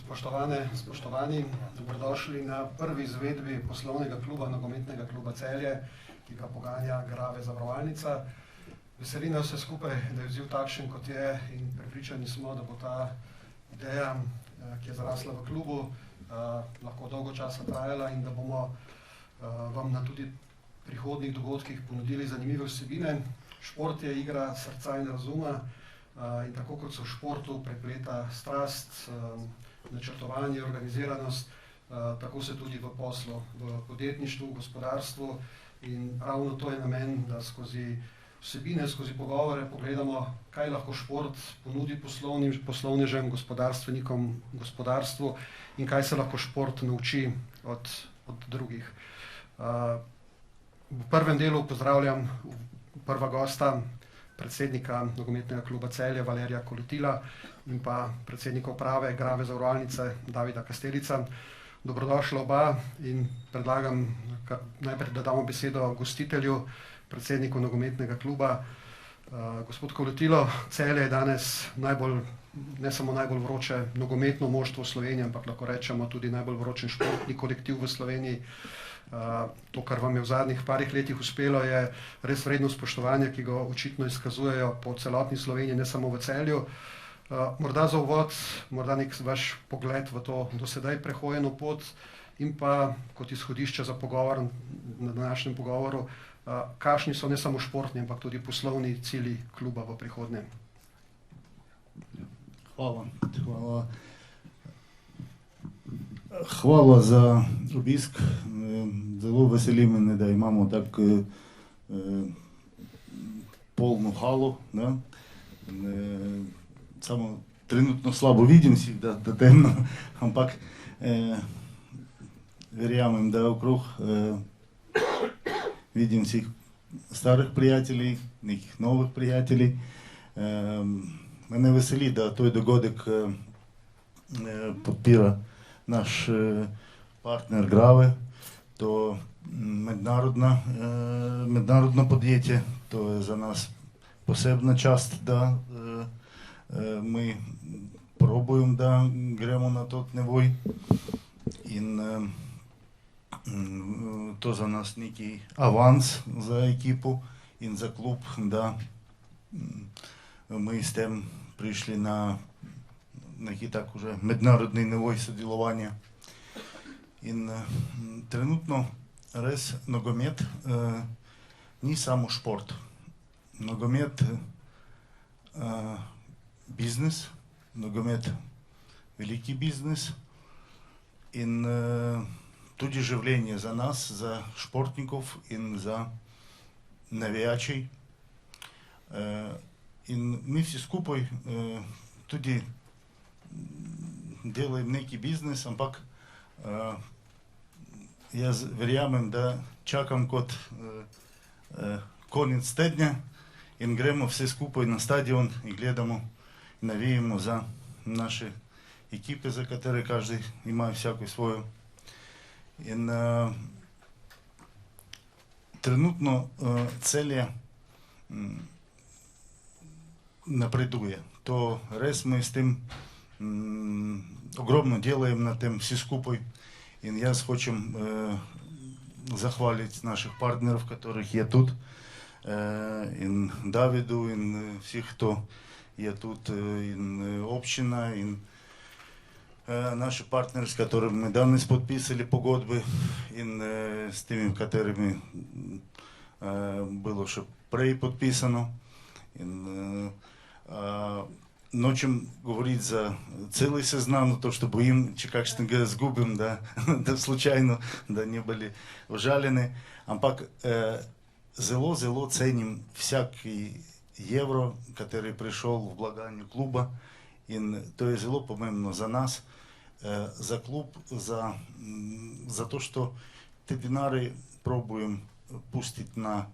Spoštovane, spoštovani, dobrodošli na prvi izvedbi Poslovnega kluba, nogometnega kluba Celje, ki ga poganja Grave Zavarovalnica. Veseli nas vse skupaj, da je izziv takšen, kot je, in prepričani smo, da bo ta ideja, ki je zarasla v klubu, lahko dolgo časa trajala in da bomo vam na tudi prihodnjih dogodkih ponudili zanimive vsebine. Šport je igra srca in razuma in tako kot se v športu prepleta strast, načrtovanje, organiziranost, tako se tudi v poslu, v podjetništvu, v gospodarstvu, in ravno to je namen, da skozi vsebine, skozi pogovore pogledamo, kaj lahko šport ponudi poslovnežem, gospodarstvenikom, gospodarstvu in kaj se lahko šport nauči od drugih. V prvem delu pozdravljam prva gosta, predsednika nogometnega kluba Celje Valerija Kolotila in pa predsednika uprave Grave Zavarovalnice Davida Kastelica. Dobrodošla oba in predlagam najprej, da damo besedo gostitelju, predsedniku nogometnega kluba. Gospod Kolotilo, Celje je danes ne samo najbolj vroče nogometno moštvo v Sloveniji, ampak lahko rečemo tudi najbolj vročen športni kolektiv v Sloveniji. To, kar vam je v zadnjih parih letih uspelo, je res vredno spoštovanja, ki ga očitno izkazujejo po celotni Sloveniji, ne samo v Celju. Morda za uvod, morda nek vaš pogled v to dosedaj prehojeno pot in pa kot izhodišče za pogovor na današnjem pogovoru, kakšni so ne samo športni, ampak tudi poslovni cilji kluba v prihodnje. Hvala za obisk. Zelo veseli me, da imamo tako polno halo. Samo trenutno slabo vidim si, da temno, ampak verjamem, da okrog vidim si starih prijatelji, nekih novih prijatelji. Mene veseli, da to je dogodek podpira naš partner Grave, to mednarodno podjetje, to je za nas posebna čast, da mi probujemo, da gremo na tot nevoj in to za nas neki avans za ekipo in za klub, da mi s tem prišli na neki tak уже mednarodni nevoj sodelovanja. In trenutno res nogomet ni samo šport. Nogomet biznis, nogomet veliki biznis in tudi življenje za nas, za športnikov in za navijačей. In mi vsi skupaj tudi delajem neki biznis, ampak jaz verjamem, da čakam kot konec tedna in gremo vse skupaj na stadion in gledamo, navijemo za naše ekipe, za katere každý ima vsako svojo. In trenutno Celje napreduje. To res mi s tem ogromno delajem na tem vsi skupaj in jaz hočem zahvaliti naših partnerov, katerih je tudi, in Davidu in vseh, kto je tudi, in občina in naši partneri, s katerimi danes podpisali pogodbe in s temi, katerimi bilo še prej podpisano. In nočem govoriti za celý seznam, to što bojim, če kakšnega zgubim, da slučajno, da ne bili užaljeni, ampak zelo cenim vsaki evro, kateri je prišel v blaganju kluba in to je zelo pomembno za nas, za klub, za to, što te dinari probujem pustiti na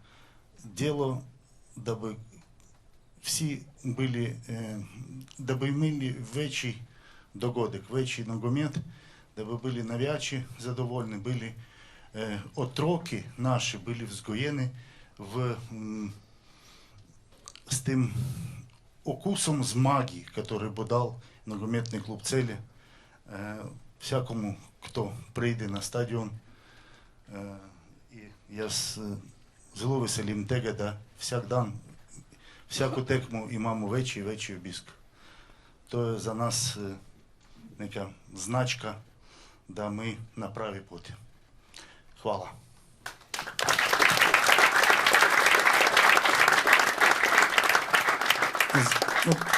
delo, da bi vsi bili, da bi imeli večji dogodek, večji nogomet, da bi bili navijači zadovoljni, bili otroki naši bili vzgojeni s tem okusom zmagi, который bo dal nogometni klub Celje всякому, хто прийде на стадіон. І я зelo veselim tega, da vsak dan, vsako tekmo imamo večji in večji obisk. To je za nas neka značka, da mi na pravi poti. Hvala.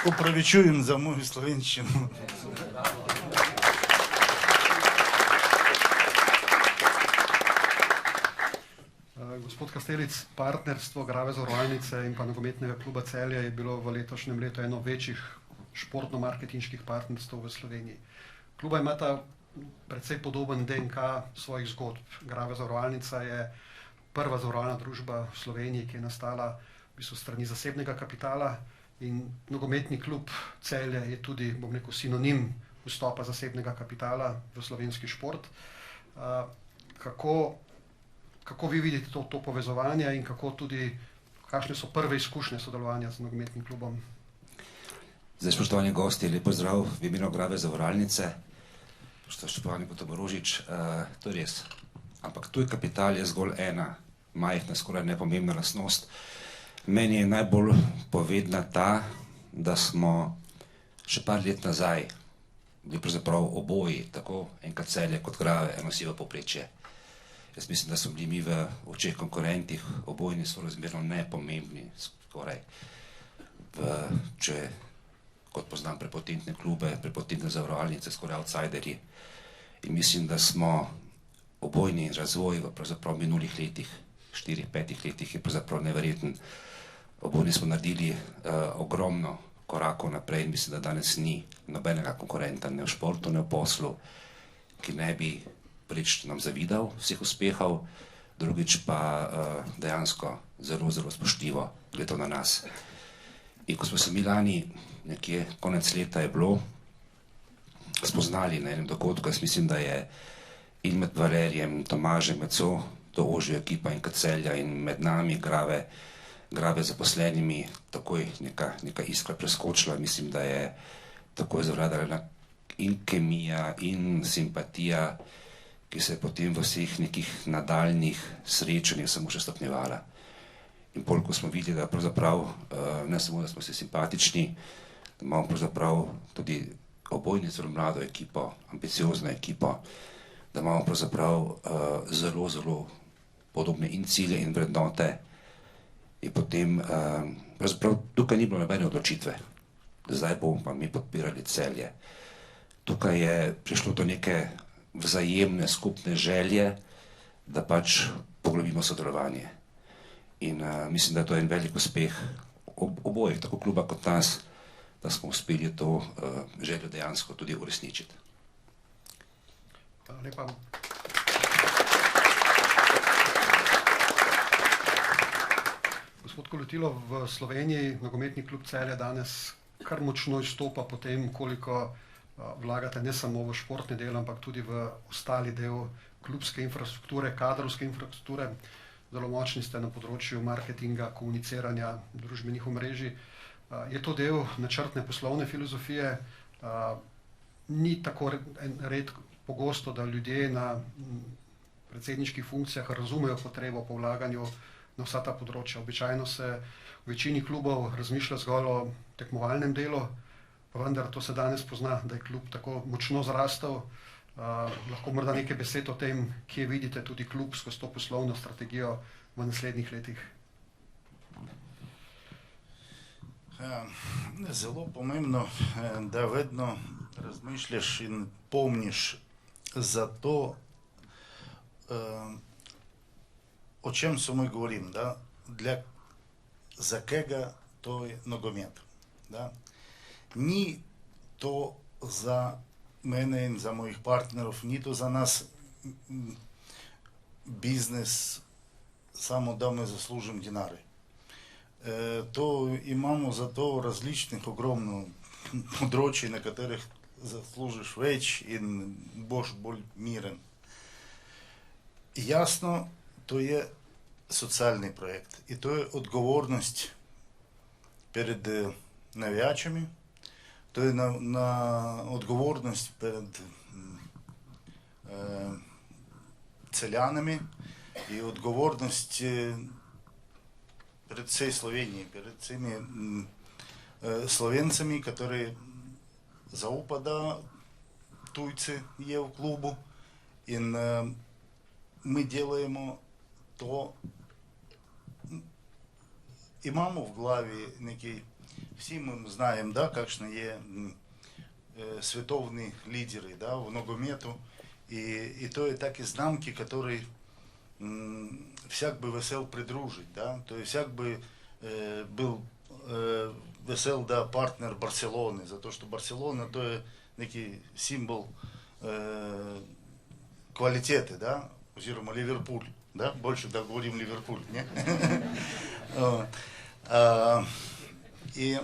Opravičujem za mojo slovenščino. Gospod Kastelic, partnerstvo Grave zavarovalnice in pa nogometnega kluba Celje je bilo v letošnjem letu eno večjih športno-marketinških partnerstv v Sloveniji. Kluba imata precej podoben DNK svojih zgodb. Grave zavarovalnica je prva zavarovalna družba v Sloveniji, ki je nastala v bistvu strani zasebnega kapitala, in nogometni klub Celje je tudi, bom rekel, sinonim vstopa zasebnega kapitala v slovenski šport. Kako vi vidite to povezovanje in kakšne so prve izkušnje sodelovanja z nogometnim klubom? Zdaj, spoštovani gosti, lep pozdrav v imenu Grave zavarovalnice. Spoštovani Potoborožič, to je res. Ampak tuj kapital je zgolj ena majhna, skoraj nepomembna lastnost. Meni je najbolj povedna ta, da smo še par let nazaj bili pravzaprav oboji, tako enkrat Celje kot Grave, eno sivo povprečje. Jaz mislim, da so bili mi v očeh konkurentih obojni sorazmerno nepomembni, skoraj, če kot poznam prepotentne klube, prepotentne zavarovalnice, skoraj outsiderji. In mislim, da smo obojni razvoj v pravzaprav minulih letih, 4-5 letih je pravzaprav neverjeten. Obojni smo naredili ogromno korakov naprej in mislim, da danes ni nobenega konkurenta, ne v športu, ne v poslu, ki ne bi prvič nam zavidal vseh uspehov, drugič pa dejansko zelo, zelo spoštljivo gledal na nas. In ko smo se mi lani, nekje konec leta je bilo, spoznali na enem dogodku, jaz mislim, da je in med Valerijem, Tomažem, med so to ožjo ekipa in Celja in med nami Grave zaposlenimi takoj neka iskra preskočila. Mislim, da je takoj zavladala in kemija in simpatija, ki se je potem v vseh nekih nadaljnih srečanjih samo še stopnjevala. In pol, ko smo videli, da pravzaprav ne samo, da smo si simpatični, da imamo pravzaprav tudi obojni zelo mlado ekipo, ambiciozno ekipo, da imamo pravzaprav zelo, zelo podobne in cilje in vrednote, in potem pravzaprav tukaj ni bilo nobene odločitve. Zdaj bomo pa mi podpirali Celje. Tukaj je prišlo do neke vzajemne skupne želje, da pač poglobimo sodelovanje. In mislim, da je to en velik uspeh obojih, tako kluba kot nas, da smo uspeli to željo dejansko tudi uresničiti. Hvala lepa. Gospod Kolotilo, v Sloveniji nogometni klub Celje danes kar močno izstopa po tem, koliko vlagate ne samo v športni del, ampak tudi v ostali del klubske infrastrukture, kadrovske infrastrukture. Zelo močni ste na področju marketinga, komuniciranja, družbenih omrežij. Je to del načrtne poslovne filozofije? Ni tako pogosto, da ljudje na predsedniških funkcijah razumejo potrebo po vlaganju na vsa ta področja. Običajno se v večini klubov razmišlja zgolj o tekmovalnem delu, pa vendar to se danes pozna, da je klub tako močno zrastel. Lahko morda nekaj besed o tem, kje vidite tudi klub skozi to poslovno strategijo v naslednjih letih. Zelo pomembno, da vedno razmišljaš in pomniš za to, o čem samo govorim, da za kega to je nogomet. Ni to za mene in za mojih partnerov, ni to za nas biznis, samo da me zaslužim dinare. To imamo zato različnih ogromno področji, na katerih zaslužiš več in boš bolj miren. Jasno, to je socialni projekt in to je odgovornost pred navijačami, To je na odgovornost pred Celjanami i odgovornost pred всей Sloveniji, pred vsemi Slovencami, которые zaupadajo tujci je v klubu in mi delamo to, imamo v glavi nekaj, vsi mi знаем, да, kakšni je svetovni lideri, да, v nogometu и to je taki znamki, которые всяк бы vesel придружить, да, то есть всяк бы был vesel, да, партнер Барселоны, за то, что Барселона то je neki simbol kvalitete, да, oziroma Liverpool, да, больше, да, говорим Liverpool, не? И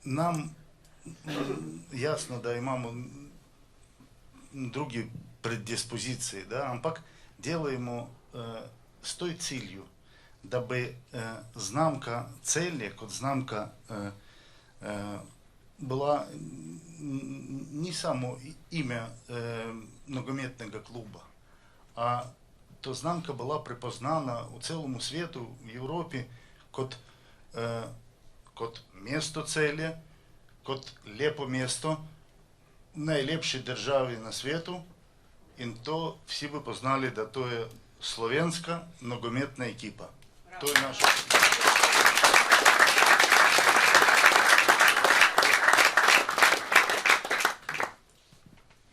нам ясно, да, имamo drugi predispozicije, da, ampak delajmo s toj cilju, da bi znamka Celje kot znamka bila ni samo ime nogometnega kluba, a to znamka bila prepoznana v celom svetu, v Evropi, kot mesto Celje, kot lepo mesto, najlepši državi na svetu in to vsi bi poznali, da to je slovenska nogometna ekipa. To je naša.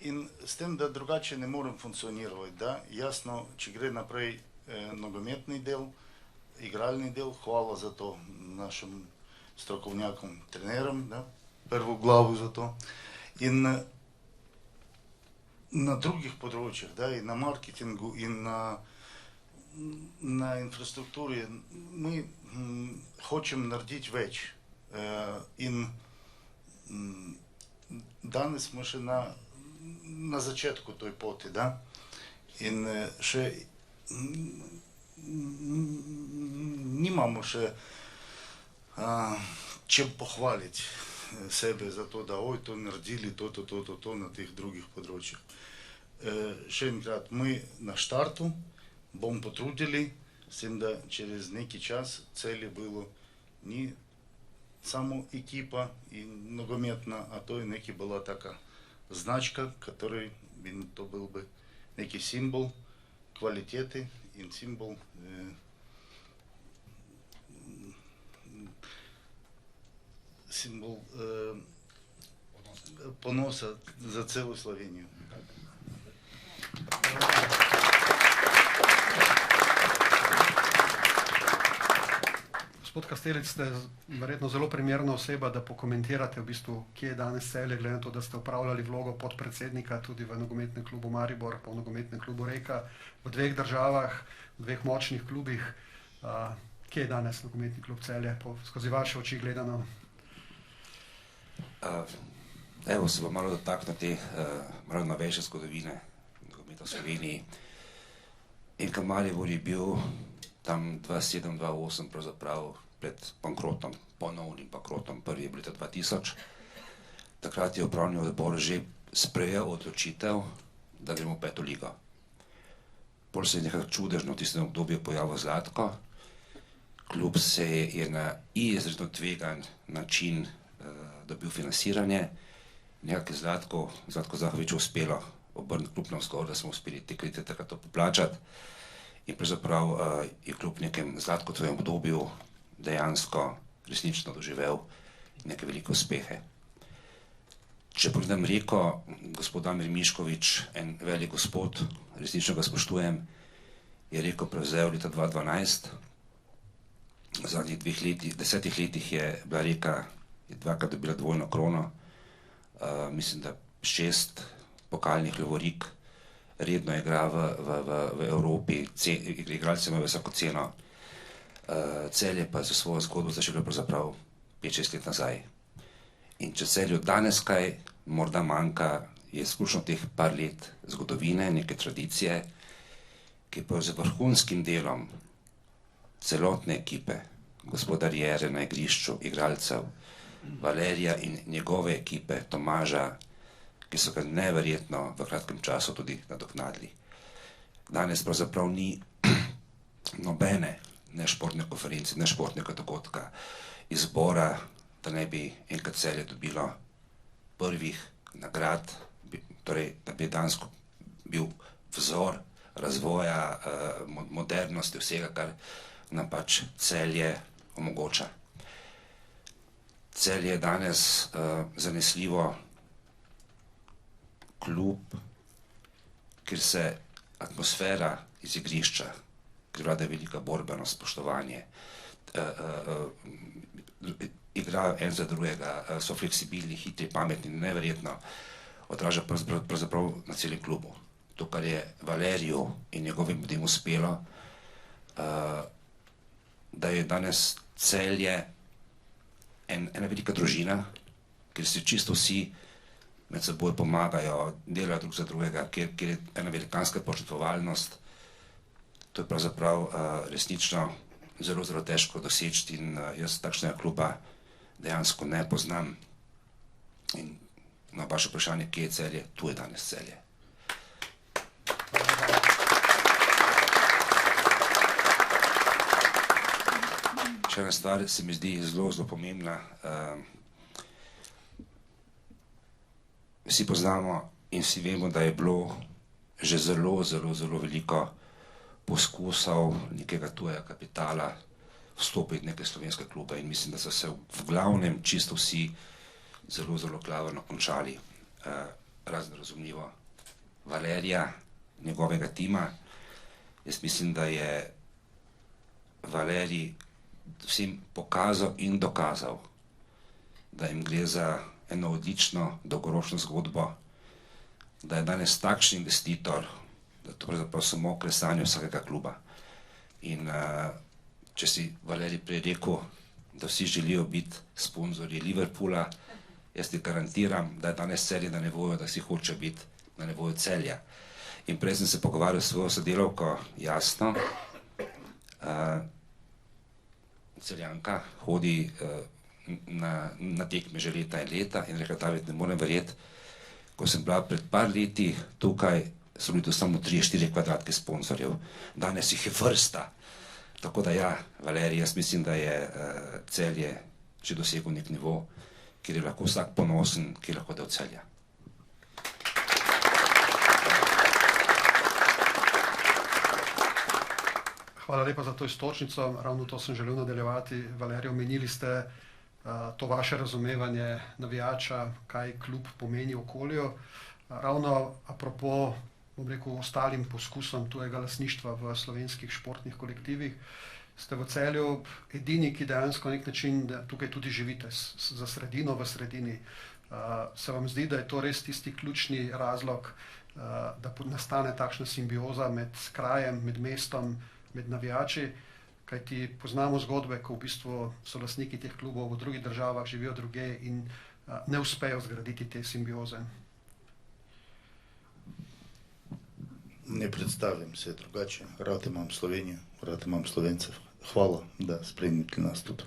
In s tem, da drugače ne morem funkcionirati, da, jasno, če gre naprej nogometni del, igralni del, hvala za to našim strokovnjakom, trenerom, da, prvo glavo za to. In na drugih področjih, da, in na marketingu, in na infrastrukturi, mi hočemo narediti več. In danes smo še na začetku toj poti, da, in še nimamo še čem pohvaliti sebe za to, da oj, to naredili, to na teh drugih področjih. Še enkrat, mi na štartu bomo potrudili, s tem, da čez neki čas Celje bilo ni samo ekipa in nogometna, a to je neki bila taka značka, kateri bi to bil bi neki simbol kvalitete in simbol ponosa za celo Slovenijo. Gospod Kastelic, ste verjetno zelo primerna oseba, da pokomentirate v bistvu, kje je danes Celje, glede na to, da ste upravljali vlogo podpredsednika tudi v nogometnem klubu Maribor, pa v nogometnem klubu Reka, v dveh državah, v dveh močnih klubih. Kje je danes nogometni klub Celje, skozi vaše oči gledano? Evo, se bom malo dotaknil te malo novejše zgodovine nogometa v Sloveniji. In ka Maribor je bil tam 2007-2008 pravzaprav pred bankrotom, ponovnim bankrotom, prvi je bil leta 2000. Takrat je upravni odbor že sprejel odločitev, da gremo v 5. ligo. Pol se je nekako čudežno v tistem obdobju pojavil Zlatko. Klub se je na izredno tvegan način dobil financiranje. Nekako je Zlatko Zahoviču uspelo obrniti klub navzgor, da smo uspeli te kredite takrat to poplačati. In pravzaprav je klub v nekem Zlatkotovem obdobju dejansko resnično doživel neke velike uspehe. Če pogledam Reko, gospod Damir Miškovič, en velik gospod, resnično ga spoštujem, je Reko prevzel leta 2012. V zadnjih 10 letih je bila Reka dvakrat dobila dvojno krono, mislim, da 6 pokalnih lovorik, redno igra v Evropi, igralci imajo visoko ceno. Celje pa za svojo zgodbo začelo pravzaprav 5-6 let nazaj. In če Celju danes kaj morda manjka, je izključno teh par let zgodovine, neke tradicije, ki pa z vrhunskim delom celotne ekipe, gospoda Riere na igrišču, igralcev, Valerija in njegove ekipe, Tomaža, ki so ga neverjetno v kratkem času tudi nadoknadili. Danes pravzaprav ni nobene nešportne konference, nešportnega dogodka, izbora, da ne bi enkrat Celje dobilo prvih nagrad, torej da bi dansko bil vzor razvoja, modernosti, vsega, kar nam pač Celje omogoča. Celje je danes zanesljivo klub, kjer se atmosfera iz igrišča, kjer vlada velika borbenost, spoštovanje, igrajo en za drugega, so fleksibilni, hitri, pametni, neverjetno odraža pravzaprav na celem klubu. To, kar je Valeriju in njegovim ljudem uspelo, da je danes Celje ena velika družina, kjer si čisto vsi med seboj pomagajo, delajo drug za drugega, kjer je ena velikanska požrtvovalnost. To je pravzaprav resnično zelo, zelo težko doseči in jaz takšnega kluba dejansko ne poznam. In na vaše vprašanje, kje je Celje, tu je danes Celje. Še ena stvar se mi zdi zelo, zelo pomembna. Vsi poznamo in vsi vemo, da je bilo že zelo, zelo, zelo veliko poskusov nekega tujega kapitala vstopiti v neke slovenske klube in mislim, da so se v glavnem čisto vsi zelo, zelo klavrno končali. Razen razumljivo Valerija, njegovega tima. Jaz mislim, da je Valerij vsem pokazal in dokazal, da jim gre za eno odlično dolgoročno zgodbo, da je danes takšen investitor, da to pravzaprav samo klesanje vsakega kluba. In če si Valerij prej rekel, da vsi želijo biti sponzorji Liverpoola, jaz ti garantiram, da je danes Celje na nivoju, da si hoče biti na nivoju Celja. In prej sem se pogovarjal s svojo sodelavko, Jasno, Celjanka hodi na tekme že leta in leta in rekla, David, ne morem verjeti, ko sem bila pred par leti tukaj, so bili tu samo 3-4 kvadratke sponzorjev, danes jih je vrsta. Tako da ja, Valerij, jaz mislim, da je Celje že dosegel nek nivo, kjer je lahko vsak ponosen, ki je lahko del Celja. Hvala lepa za to istočnico, ravno to sem želel nadaljevati. Valerij, omenili ste to vaše razumevanje navijača, kaj klub pomeni okolju. Ravno apropo, bom rekel, ostalim poskusom tujega lastništva v slovenskih športnih kolektivih, ste v Celju edini, ki dejansko na nek način tukaj tudi živite, za sredino v sredini. Se vam zdi, da je to res tisti ključni razlog, da nastane takšna simbioza med krajem, med mestom, med navijači, kajti poznamo zgodbe, ko v bistvu so lastniki teh klubov v drugih državah, živijo druge in ne uspejo zgraditi te simbioze. Ne predstavljam se drugače. Rad imam Slovenijo, rad imam Slovencev. Hvala, da spremljate nas tudi.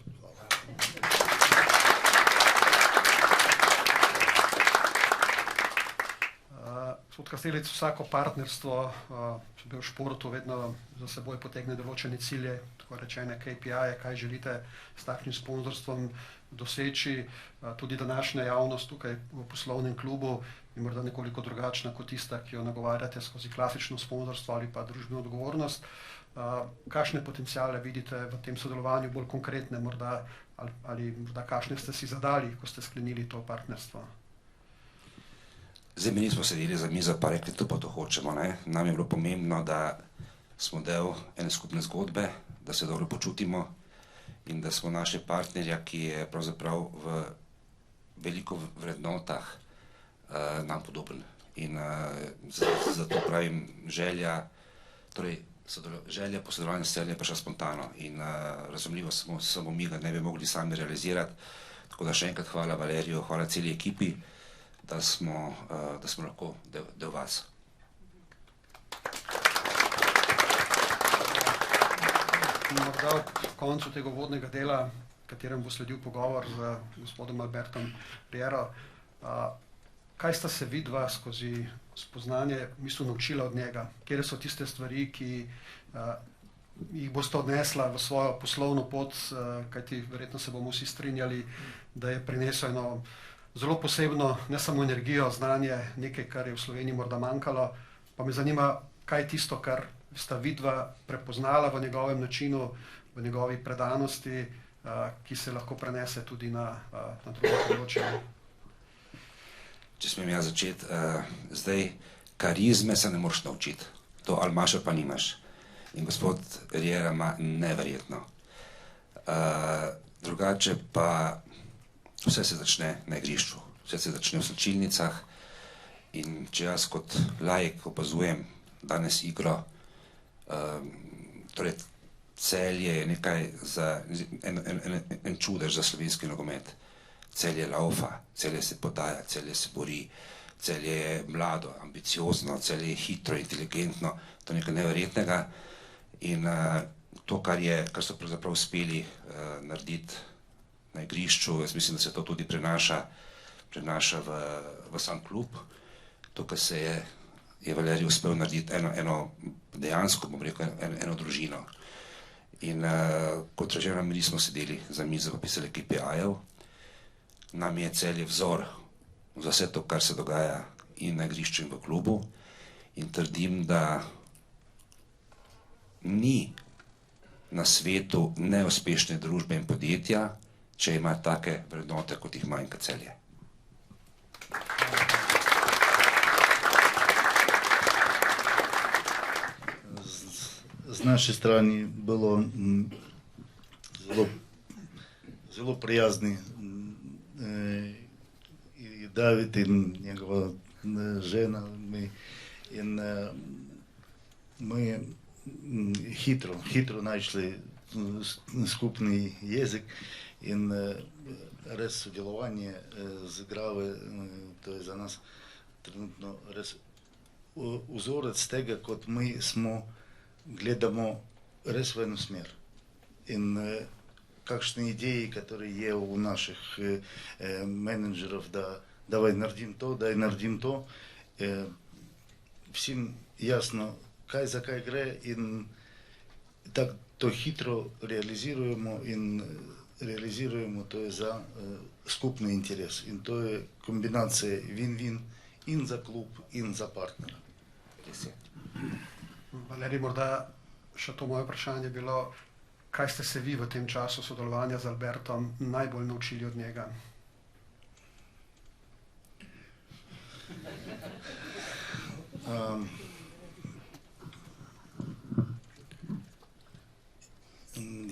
Gospod Kastelic, vsako partnerstvo v športu vedno za seboj potegne določene cilje, tako rečene KPI-je, kaj želite s takšnim sponzorstvom doseči. Tudi današnja javnost tukaj v poslovnem klubu je morda nekoliko drugačna kot tista, ki jo nagovarjate skozi klasično sponzorstvo ali pa družbeno odgovornost. Kakšne potenciale vidite v tem sodelovanju, bolj konkretne morda, ali morda kakšne ste si zadali, ko ste sklenili to partnerstvo? Zdaj mi nismo sedeli za mizo pa rekli, to pa to hočemo, ne? Nam je bilo pomembno, da smo del ene skupne zgodbe, da se dobro počutimo in da smo naše partnerja, ki je pravzaprav v veliko vrednotah nam podoben. In zato pravim, želja po sodelovanju s Celjem je prišla spontano in razumljivo samo mi ga ne bi mogli sami realizirati. Tako da še enkrat hvala Valeriju, hvala celi ekipi, da smo lahko del vas. Morda ob koncu tega uvodnega dela, v katerem bo sledil pogovor z gospodom Albertom Riero, kaj sta se vidva skozi spoznanje naučila od njega? Kje so tiste stvari, ki jih boste odnesla v svojo poslovno pot, kajti verjetno se bomo vsi strinjali, da je prinesel eno zelo posebno, ne samo energijo, znanje, nekaj, kar je v Sloveniji morda manjkalo. Pa me zanima, kaj je tisto, kar sta vidva prepoznala v njegovem načinu, v njegovi predanosti, ki se lahko prenese tudi na druge področje. Če smem jaz začeti, zdaj karizme se ne moreš naučiti, to ali imaš ali pa nimaš. In gospod Riera ima neverjetno. Drugače pa vse se začne na igrišču, vse se začne v slačilnicah in če jaz kot laik opazujem danes igro, torej Celje je nekaj za en čudež za slovenski nogomet. Celje laufa, Celje se podaja, Celje se bori, Celje je mlado, ambiciozno, Celje je hitro, inteligentno, to je nekaj neverjetnega. In to, kar so pravzaprav uspeli narediti na igrišču, jaz mislim, da se to tudi prenaša v sam klub. To, kar se je Valerij uspel narediti eno dejansko, bom rekel, eno družino. In kot rečeno, mi nismo sedeli za mizo pa pisali KPI-jev. Nam je Celje vzor za vse to, kar se dogaja in na igrišču in v klubu. In trdim, da ni na svetu neuspešne družbe in podjetja, če ima take vrednote, kot jih ima Celje. Z naše strani bilo zelo prijazni i David in njegova žena in mi hitro našli skupni jezik in res sodelovanje z Grave, to je za nas trenutno res vzorec tega, kot mi gledamo res v eno smer. In kakšne ideje, katere je v naših menedžerov, da давай naredim to, vsem jasno, kaj za kaj gre in tako to hitro realizirujemo in realizirujemo to je za skupni interes. In to je kombinacija win-win in za klub in za partnera. Valerij, morda še to moje vprašanje je bilo, kaj ste se vi v tem času sodelovanja z Albertom najbolj naučili od njega?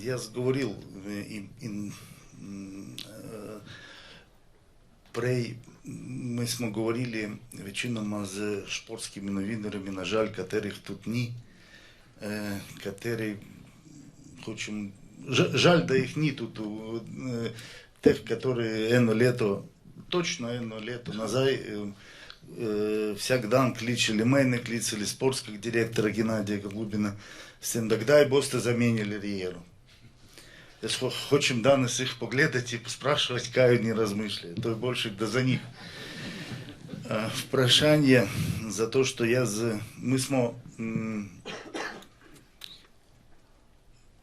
Jaz govoril in prej mi smo govorili večinoma z športskimi novinarji, na žal, katerih tudi ni, kateri hočem, žal, da jih ni tudi teh, kateri točno eno leto nazaj vsak dan kličali mene, klicali sportskega direktora Gennadija Glubina, s tem, da kdaj boste zamenjali Rieru. Jaz hočem danes jih pogledati in posprašati, kaj oni razmišljajo. To je boljše, da za njih. Vprašanje, zato što mi smo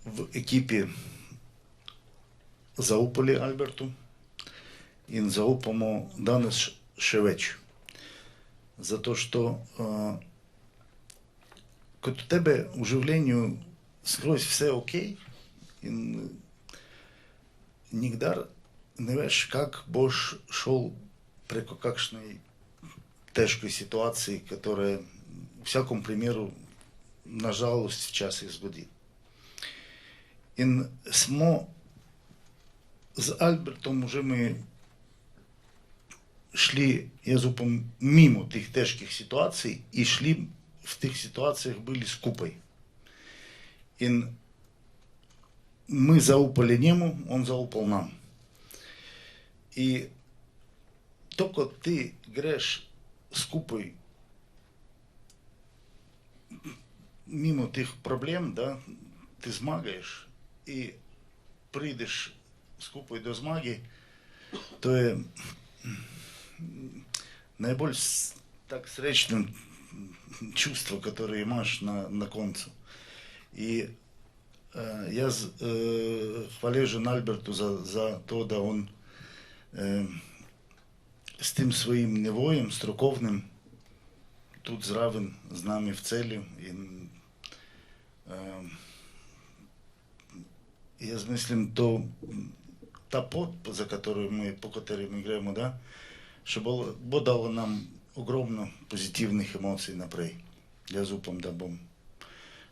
v ekipi zaupali Albertu in zaupamo danes še več. Zato što kot tebe v življenju skroz vse ok in nikdar ne veš, kak boš šel preko kakšnej težkoj situaciji, katera v vsakom primeru nažalost včasih zgodi. In smo z Albertom že mi šli, jaz upam, mimo tih težkih situacij in šli v teh situacijah bili skupaj. In mi zaupali njemu, on zaupal nam. In to, ko ti greš skupaj mimo teh problem, da ti zmagaš i prideš skupaj do zmagi, to je najbolj tak srečno čustvo, katero imaš na koncu. I jaz hvaležen Albertu za to, da on s tem svojim nivojem strokovnim tudi zraven z nami v Celju in jaz mislim, ta pot, po kateri mi gremo, da, še bo dalo nam ogromno pozitivnih emocij naprej. Jaz upam, da bom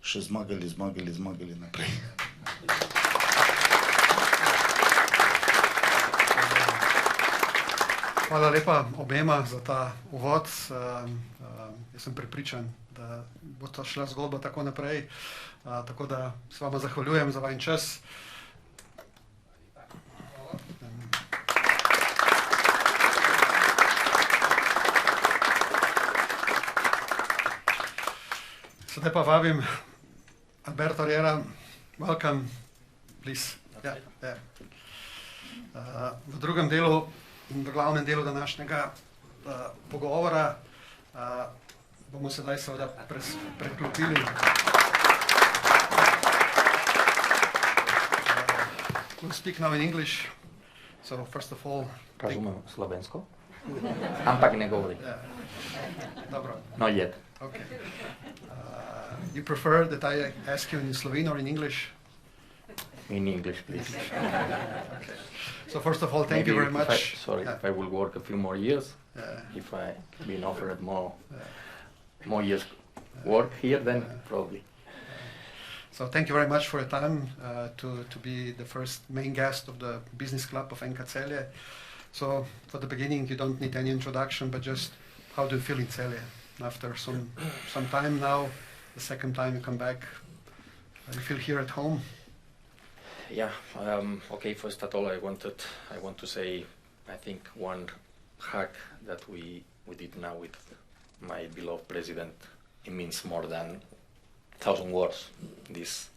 še zmagali naprej. Hvala lepa obema za ta uvod. Jaz sem prepričan, da bo to šla zgodba tako naprej. Tako da se vama zahvaljujem za vaš čas. Sedaj pa vabim Alberto Riera, welcome, please. V drugem delu in v glavnem delu današnjega pogovora bomo sedaj seveda preklopili. We'll speak now in English. So first of all... Razumem slovensko, ampak ne govorim. Dobro. Not yet. Okay. You prefer that I ask you in Slovene or in English? In English, please. Okay. So first of all, thank you very much. If I will work a few more years, if I been offered more years work here, then probably. So thank you very much for your time to be the first main guest of the business club of NK Celje. So for the beginning, you don't need any introduction, but just how do you feel in Celje after some time now? The second time you come back, you feel here at home? Yeah. Okay. First of all, I want to say, I think one hug that we did now with my beloved president, it means more than 1,000 words. This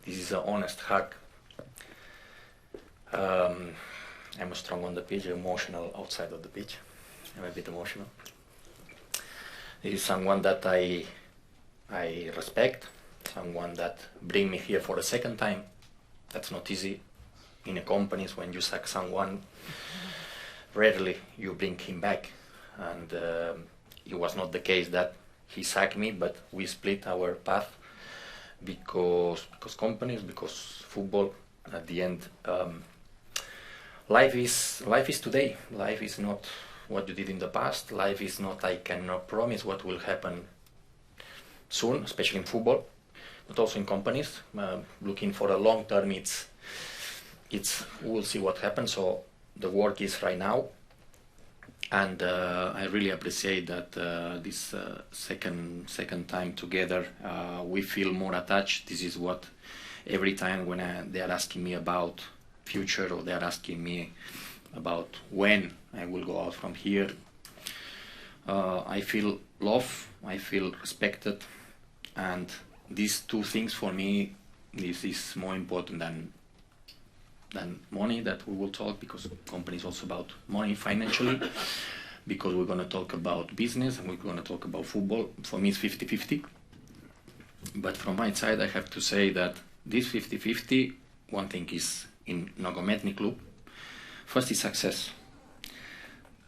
is an honest hug. I'm strong on the pitch, emotional outside of the pitch. I'm a bit emotional. This is someone that I respect, someone that bring me here for a second time. That's not easy in a companies. When you sack someone, rarely you bring him back. And it was not the case that he sacked me, but we split our path because companies, because football. At the end, life is today. Life is not what you did in the past. Life is not, I cannot promise what will happen soon, especially in football, but also in companies. Looking for a long term, we'll see what happens. So the work is right now, and I really appreciate that this second time together we feel more attached. This is what every time when they are asking me about future, or they are asking me about when I will go out from here, I feel love, I feel respected, and these two things for me, this is more important than money that we will talk, because company is also about money financially, because we're going to talk about business and we're going to talk about football. For me it's 50-50, but from my side I have to say that this 50-50, one thing is in Nogometni Klub, first is success,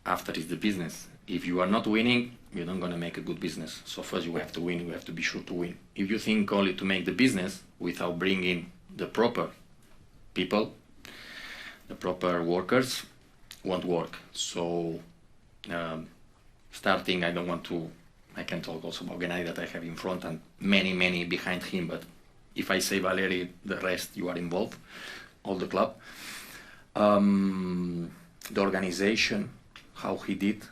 after is the business. If you are not winning, you're not going to make a good business. So first you have to win, you have to be sure to win. If you think only to make the business without bringing the proper people, the proper workers, won't work. So starting, I can talk also about Gennady that I have in front and many behind him, but if I say Valeri, the rest you are involved, all the club. The organization, how he did,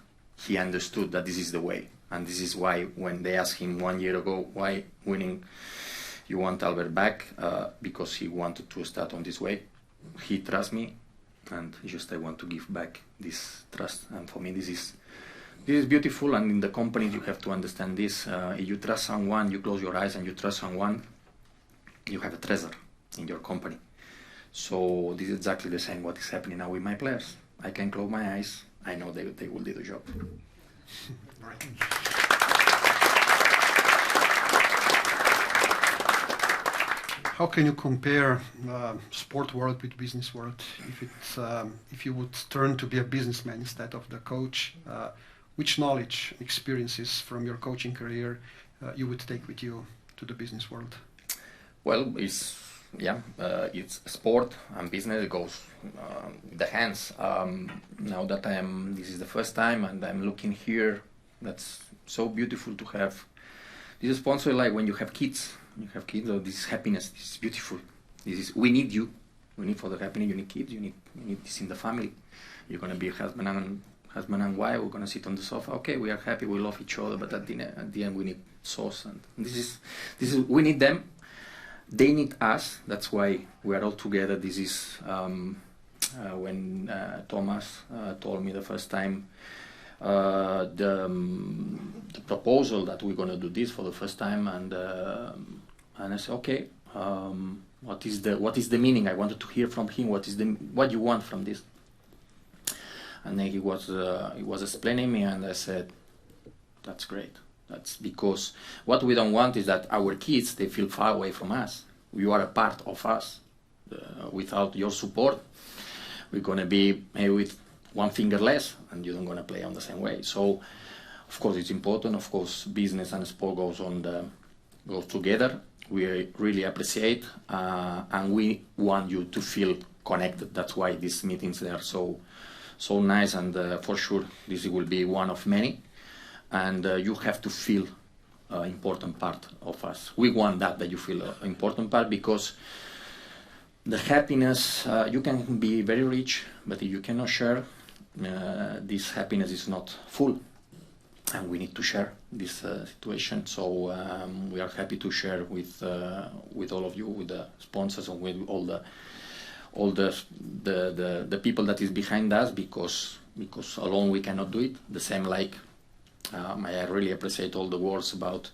he understood that this is the way, and this is why when they asked him 1 year ago why winning you want Albert back, because he wanted to start on this way. He trusts me, and just I want to give back this trust, and for me this is beautiful. And in the company you have to understand this. If you trust someone, you close your eyes and you trust someone, you have a treasure in your company. So this is exactly the same what is happening now with my players. I can close my eyes. I know they will do the job. Right. How can you compare sport world with business world? If you would turn to be a businessman instead of the coach, which knowledge, experiences from your coaching career you would take with you to the business world? Well, it's sport and business. It goes with the hands. Now that this is the first time, and I'm looking here. That's so beautiful to have. This is sponsor like when you have kids. You have kids. Oh, this is happiness. This is beautiful. We need you. We need for the happiness. You need kids. You need this in the family. You're gonna be a husband and wife. We're gonna sit on the sofa. Okay, we are happy. We love each other. But at the end, we need sauce. And this is we need them. They need us. That's why we are all together. This is when Thomas told me the first time the proposal that we're gonna do this for the first time, and I said, okay, what is the meaning? I wanted to hear from him. What you want from this? And then he was explaining me, and I said, that's great. That's because what we don't want is that our kids, they feel far away from us. You are a part of us. Without your support, we're going to be maybe with one finger less, and you're not going to play on the same way. So, of course, it's important. Of course, business and sport goes together. We really appreciate, and we want you to feel connected. That's why these meetings are so nice, and for sure, this will be one of many. And you have to feel important part of us. We want that you feel important part, because the happiness, you can be very rich, but if you cannot share, this happiness is not full, and we need to share this situation. So we are happy to share with all of you, with the sponsors, and with all the people that is behind us, because alone we cannot do it. The same like I really appreciate all the words about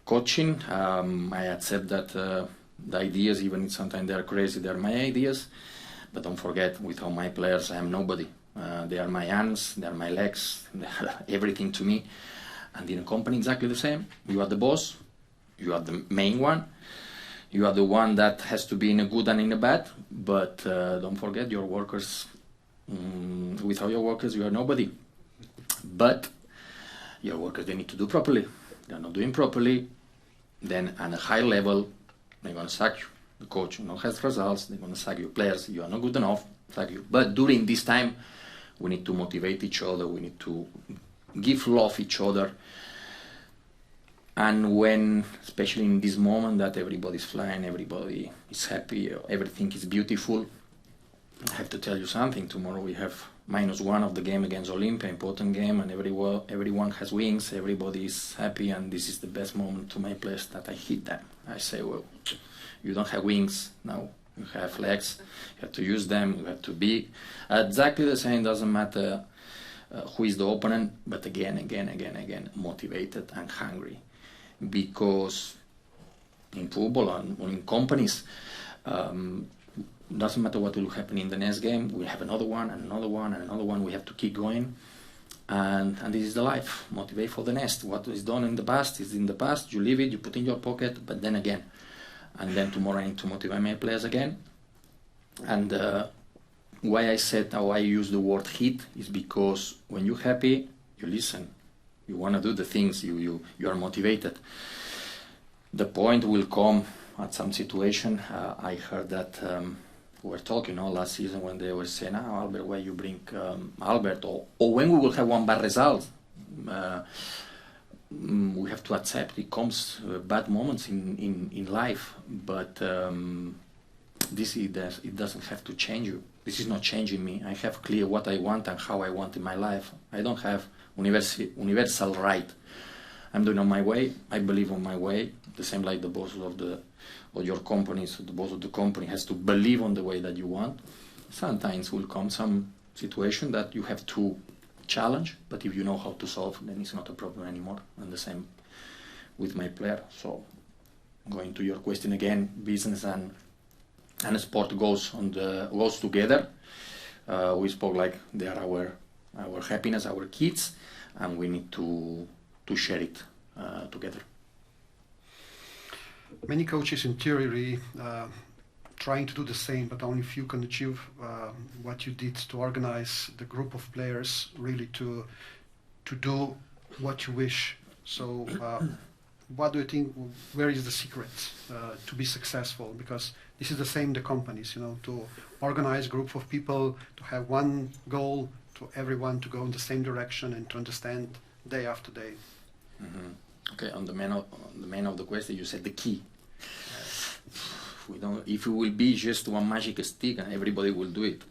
coaching. I accept that the ideas, even if sometimes they are crazy, they are my ideas. But don't forget, without my players, I am nobody. They are my hands, they are my legs, they are everything to me. And in a company, exactly the same. You are the boss, you are the main one, you are the one that has to be in a good and in a bad. But don't forget your workers. Without your workers, you are nobody. But your workers, they need to do properly. They are not doing properly. Then at a high level, they're going to sack you. The coach has results, they're going to sack you. Players, you are not good enough, sack you. But during this time, we need to motivate each other. We need to give love each other. And when, especially in this moment that everybody's flying, everybody is happy, everything is beautiful, I have to tell you something. Tomorrow we have -1 of the game against Olympia, important game, and everyone has wings, everybody is happy, and this is the best moment to my players that I hit them. I say, well, you don't have wings now, you have legs, you have to use them, you have to be exactly the same, doesn't matter who is the opponent, but again, motivated and hungry. Because in football and in companies, doesn't matter what will happen in the next game, we have another one and another one and another one. We have to keep going, and this is the life. Motivate for the next. What is done in the past is in the past. You leave it, you put in your pocket, but then again, and then tomorrow I need to motivate my players again. And why I said how I use the word hit is because when you're happy, you listen, you want to do the things, you are motivated. The point will come at some situation. I heard that. We were talking last season when they were saying, Albert, why you bring Albert? Or when we will have one bad result, we have to accept it comes bad moments in life. But it doesn't have to change you. This is not changing me. I have clear what I want and how I want in my life. I don't have universal right. I'm doing on my way. I believe on my way. The same like the boss of your company, so the boss of the company has to believe on the way that you want. Sometimes will come some situation that you have to challenge, but if you know how to solve, then it's not a problem anymore. And the same with my player. So going to your question again, business and sport goes together. We spoke like they are our happiness, our kids, and we need to share it together. Many coaches in theory trying to do the same, but only few can achieve what you did to organize the group of players really to do what you wish. So what do you think, where is the secret to be successful? Because this is the same in the companies, to organize a group of people, to have one goal, to everyone to go in the same direction and to understand day after day. Mm-hmm. Okay, on the main of the question, you said the key. If it will be just one magic stick, everybody will do it.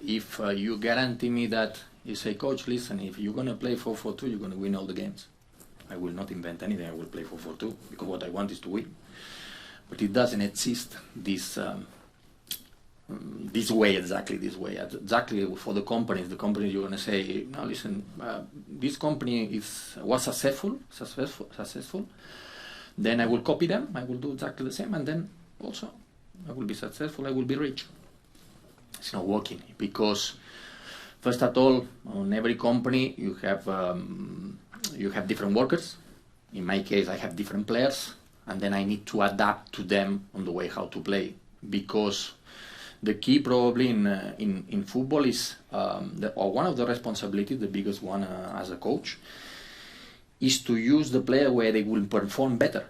If you guarantee me that you say, coach, listen, if you're going to play 4-4-2, you're going to win all the games. I will not invent anything. I will play 4-4-2 because what I want is to win. But it doesn't exist this way, exactly this way. Exactly for the companies you're going to say, no, listen, this company was successful. Then I will copy them. I will do exactly the same, and then also I will be successful. I will be rich. It's not working because, first of all, on every company you have different workers. In my case, I have different players, and then I need to adapt to them on the way how to play. Because the key probably in football is, or one of the responsibilities, the biggest one as a coach, is to use the player where they will perform better.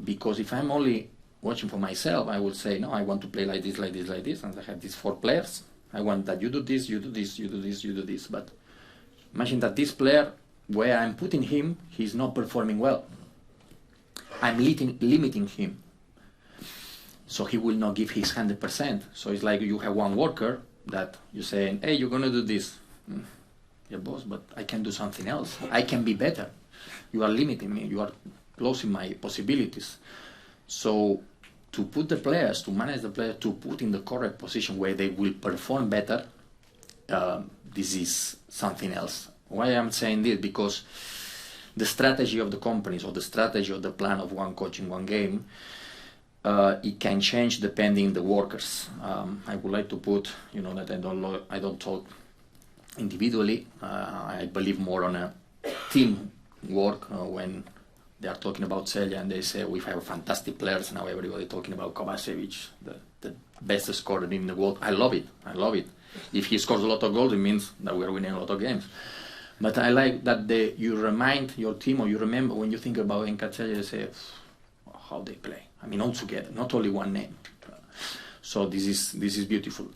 Because if I'm only watching for myself, I will say, no, I want to play like this, like this, like this, and I have these 4 players. I want that you do this, you do this, you do this, you do this. But imagine that this player, where I'm putting him, he's not performing well. I'm limiting him. So he will not give his 100%. So it's like you have one worker that you're saying, hey, you're going to do this. Yeah, boss, but I can do something else. I can be better. You are limiting me. You are closing my possibilities. So to put the players, to manage the players, to put in the correct position where they will perform better, this is something else. Why I'm saying this? Because the strategy of the companies or the strategy of the plan of one coach in one game, it can change depending the workers. I would like to put, that I don't talk individually. I believe more on a team work when they are talking about Celje and they say we have fantastic players. Now everybody talking about Kovacevic, the best scorer in the world. I love it. If he scores a lot of goals, it means that we are winning a lot of games. But I like that you remind your team, or you remember when you think about Celje, you say how they play. I mean, all together, not only one name. So this is beautiful.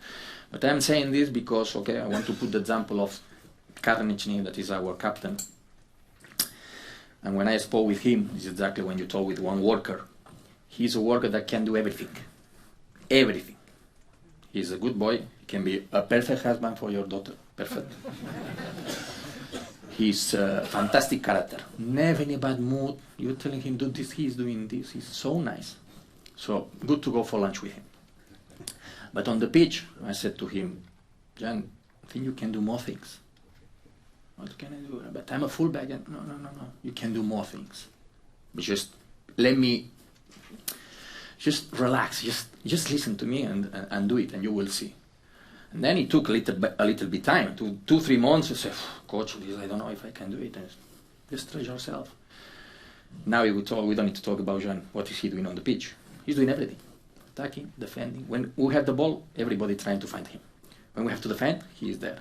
But I'm saying this because, okay, I want to put the example of Karničny, that is our captain. And when I spoke with him, it's exactly when you talk with one worker. He's a worker that can do everything. Everything. He's a good boy. He can be a perfect husband for your daughter. Perfect. He's a fantastic character. Never in a bad mood. You're telling him, do this, he's doing this. He's so nice. So, good to go for lunch with him. But on the pitch, I said to him, Jan, I think you can do more things. What can I do? But I'm a fullback. No. You can do more things. But just let me, just relax. Just listen to me and do it, and you will see. And then it took a little bit time, 2-3 months. I said, coach, I don't know if I can do it. Just stretch yourself. Now we don't need to talk about Jean. What is he doing on the pitch? He's doing everything. Attacking, defending. When we have the ball, everybody trying to find him. When we have to defend, he is there.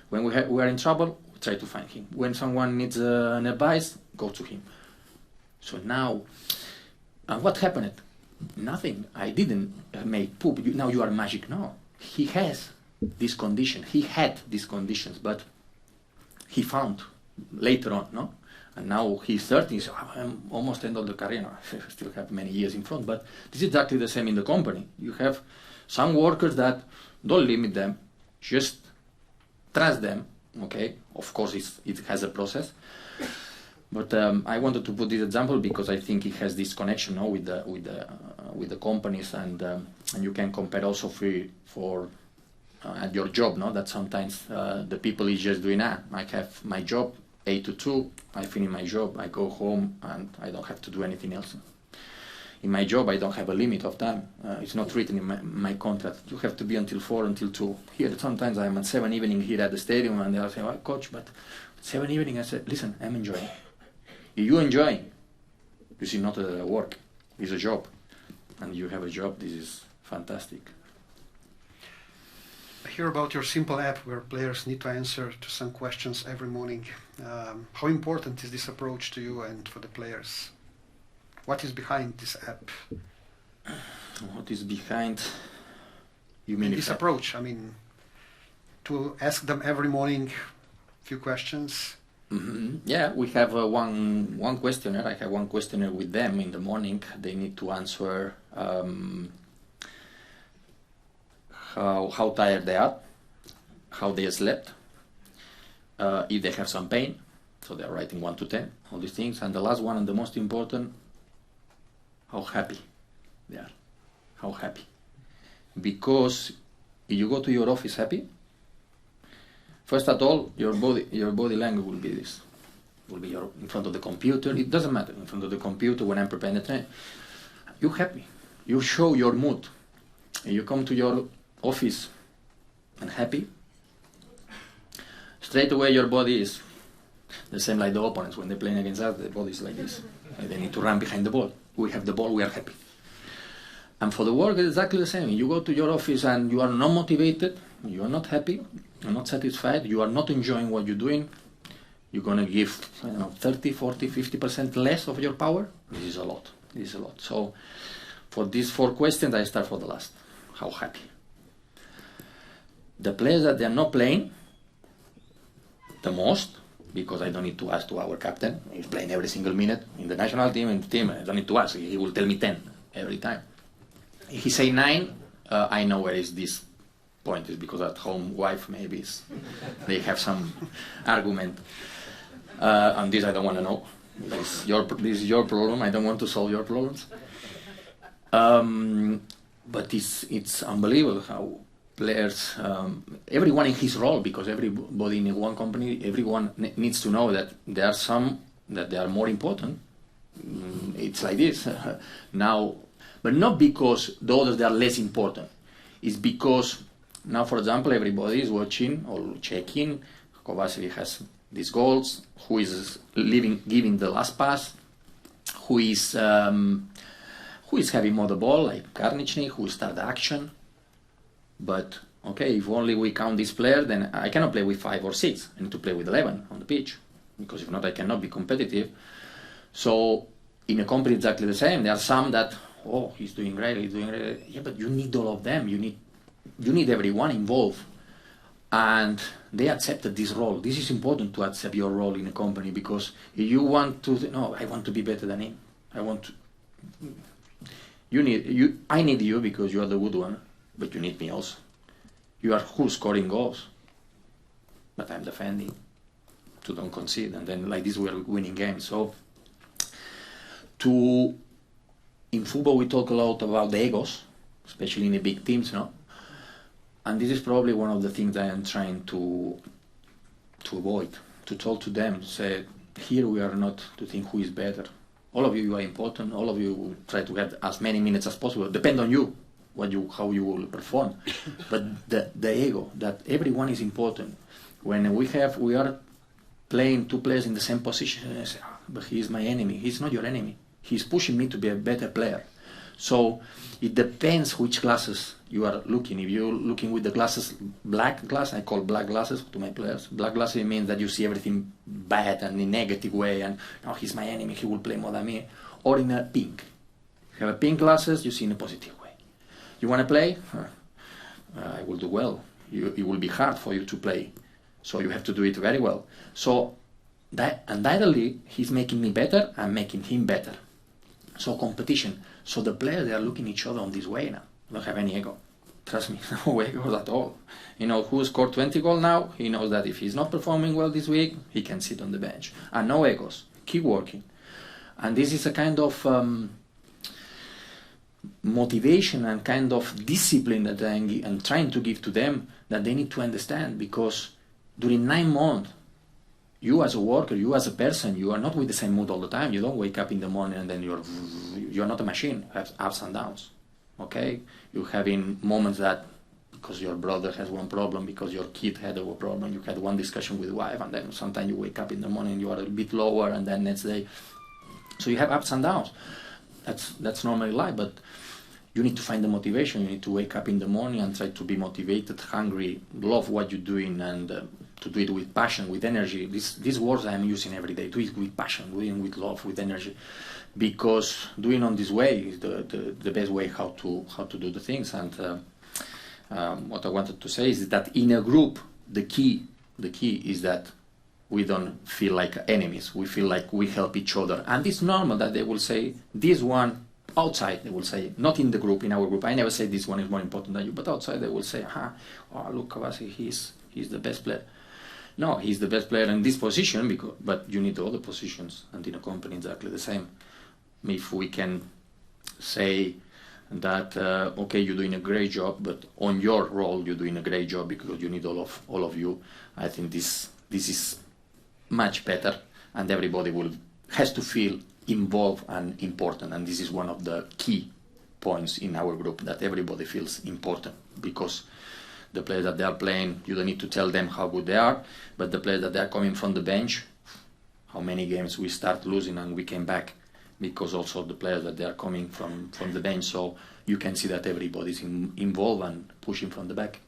When we are in trouble, we try to find him. When someone needs an advice, go to him. So now, what happened? Nothing. I didn't make poop. Now you are magic. No. He has this condition. He had these conditions, but he found later on, no? And now he's 30, so I'm almost end of the career. I still have many years in front, but this is exactly the same in the company. You have some workers that don't limit them, just trust them, okay? Of course, it has a process. But I wanted to put this example because I think it has this connection, no, with the companies, and you can compare also for at your job, no? That sometimes the people is just doing, I have my job 8 to 2, I finish my job, I go home, and I don't have to do anything else. in my job, I don't have a limit of time. It's not written in my contract. You have to be until 4, until 2. Here, sometimes I'm at 7 evening here at the stadium, and they'll say, "Oh, coach, but 7 evening." I said, "Listen, I'm enjoying. If you enjoy, this is not a work. It's a job, and you have a job. This is fantastic." I hear about your simple app where players need to answer to some questions every morning. How important is this approach to you and for the players? What is behind this app? What is behind? You mean this approach? I mean, to ask them every morning a few questions. Mm-hmm. Yeah, we have one questionnaire. I have one questionnaire with them in the morning. They need to answer how tired they are, how they slept, if they have some pain. So they are writing 1 to 10, all these things. And the last one, and the most important, how happy they are. How happy. Because if you go to your office happy, first of all, your body language will be this. Will be in front of the computer. It doesn't matter. In front of the computer, when I'm preparing the train, you're happy. You show your mood. And you come to your office and happy, straight away your body is the same like the opponents. When they're playing against us, the body is like this. And they need to run behind the ball. We have the ball, we are happy. And for the work, it's exactly the same. You go to your office and you are not motivated, you are not happy, you're not satisfied, you are not enjoying what you're doing, you're going to give 30, 40, 50% less of your power. This is a lot. This is a lot. So for these 4 questions, I start for the last. How happy. The players that they are not playing the most, because I don't need to ask to our captain, he's playing every single minute in the national team, in the team, I don't need to ask, he will tell me 10 every time. If he say 9, I know where is this point, is because at home wife maybe they have some argument. On this I don't want to know. This is your problem, I don't want to solve your problems. But it's unbelievable how players, everyone in his role, because everybody in one company, everyone needs to know that there are some that they are more important. It's like this now, but not because the others they are less important. It's because now, for example, everybody is watching or checking. Kovacevic has these goals. Who is giving the last pass? Who is having more the ball, like Karničnik, who start the action. But, okay, if only we count this player, then I cannot play with 5 or 6. I need to play with 11 on the pitch, because if not, I cannot be competitive. So, in a company, exactly the same. There are some that, oh, he's doing great, he's doing great. Yeah, but you need all of them. You need everyone involved. And they accepted this role. This is important to accept your role in a company, because if you want to, no, I want to be better than him. I need you because you are the good one, but you need me also. You are who's scoring goals, but I'm defending to don't concede, and then like this we are winning games. So in football we talk a lot about the egos, especially in the big teams, no? And this is probably one of the things I am trying to avoid, to talk to them, say, here we are not to think who is better. All of you are important, all of you try to get as many minutes as possible, depend on you, how you will perform. But the ego, that everyone is important. When we are playing 2 players in the same position, and I say, but he is my enemy. He's not your enemy. He's pushing me to be a better player. So it depends which glasses you are looking. If you're looking with the glasses, black glass, I call black glasses to my players. Black glasses means that you see everything bad and in a negative way, and oh, he's my enemy, he will play more than me. Or in a pink. If you have a pink glasses, you see in a positive way. You want to play? I will do well. It will be hard for you to play. So you have to do it very well. So that undoubtedly, he's making me better, I'm making him better. So competition. So the players, they are looking at each other on this way now. Don't have any ego. Trust me, no ego at all. You know, who scored 20 goals now? He knows that if he's not performing well this week, he can sit on the bench. And no egos. Keep working. And this is a kind of motivation and kind of discipline that I'm trying to give to them, that they need to understand, because during 9 months, you as a worker, you as a person, you are not with the same mood all the time. You don't wake up in the morning and then you're not a machine. You have ups and downs. Okay, you're having moments that because your brother has one problem, because your kid had a problem, you had one discussion with wife, and then sometimes you wake up in the morning, you are a bit lower, and then next day, so you have ups and downs. That's normally life, but you need to find the motivation. You need to wake up in the morning and try to be motivated, hungry, love what you're doing, and to do it with passion, with energy. These words I'm using every day. Do it with passion, do it with love, with energy, because doing on this way is the best way how to do the things. And what I wanted to say is that in a group, the key is that we don't feel like enemies. We feel like we help each other, and it's normal that they will say this one. Outside, they will say, not in the group, in our group. I never say this one is more important than you, but outside they will say, oh, look, Kavasi, he's the best player. No, he's the best player in this position, but you need the other positions, and in a company exactly the same. If we can say that, okay, you're doing a great job, but on your role you're doing a great job because you need all of you, I think this is much better, and everybody has to feel involved and important, and this is one of the key points in our group, that everybody feels important, because the players that they are playing, you don't need to tell them how good they are, but the players that they are coming from the bench, how many games we start losing and we came back because also the players that they are coming from the bench, so you can see that everybody's involved and pushing from the back.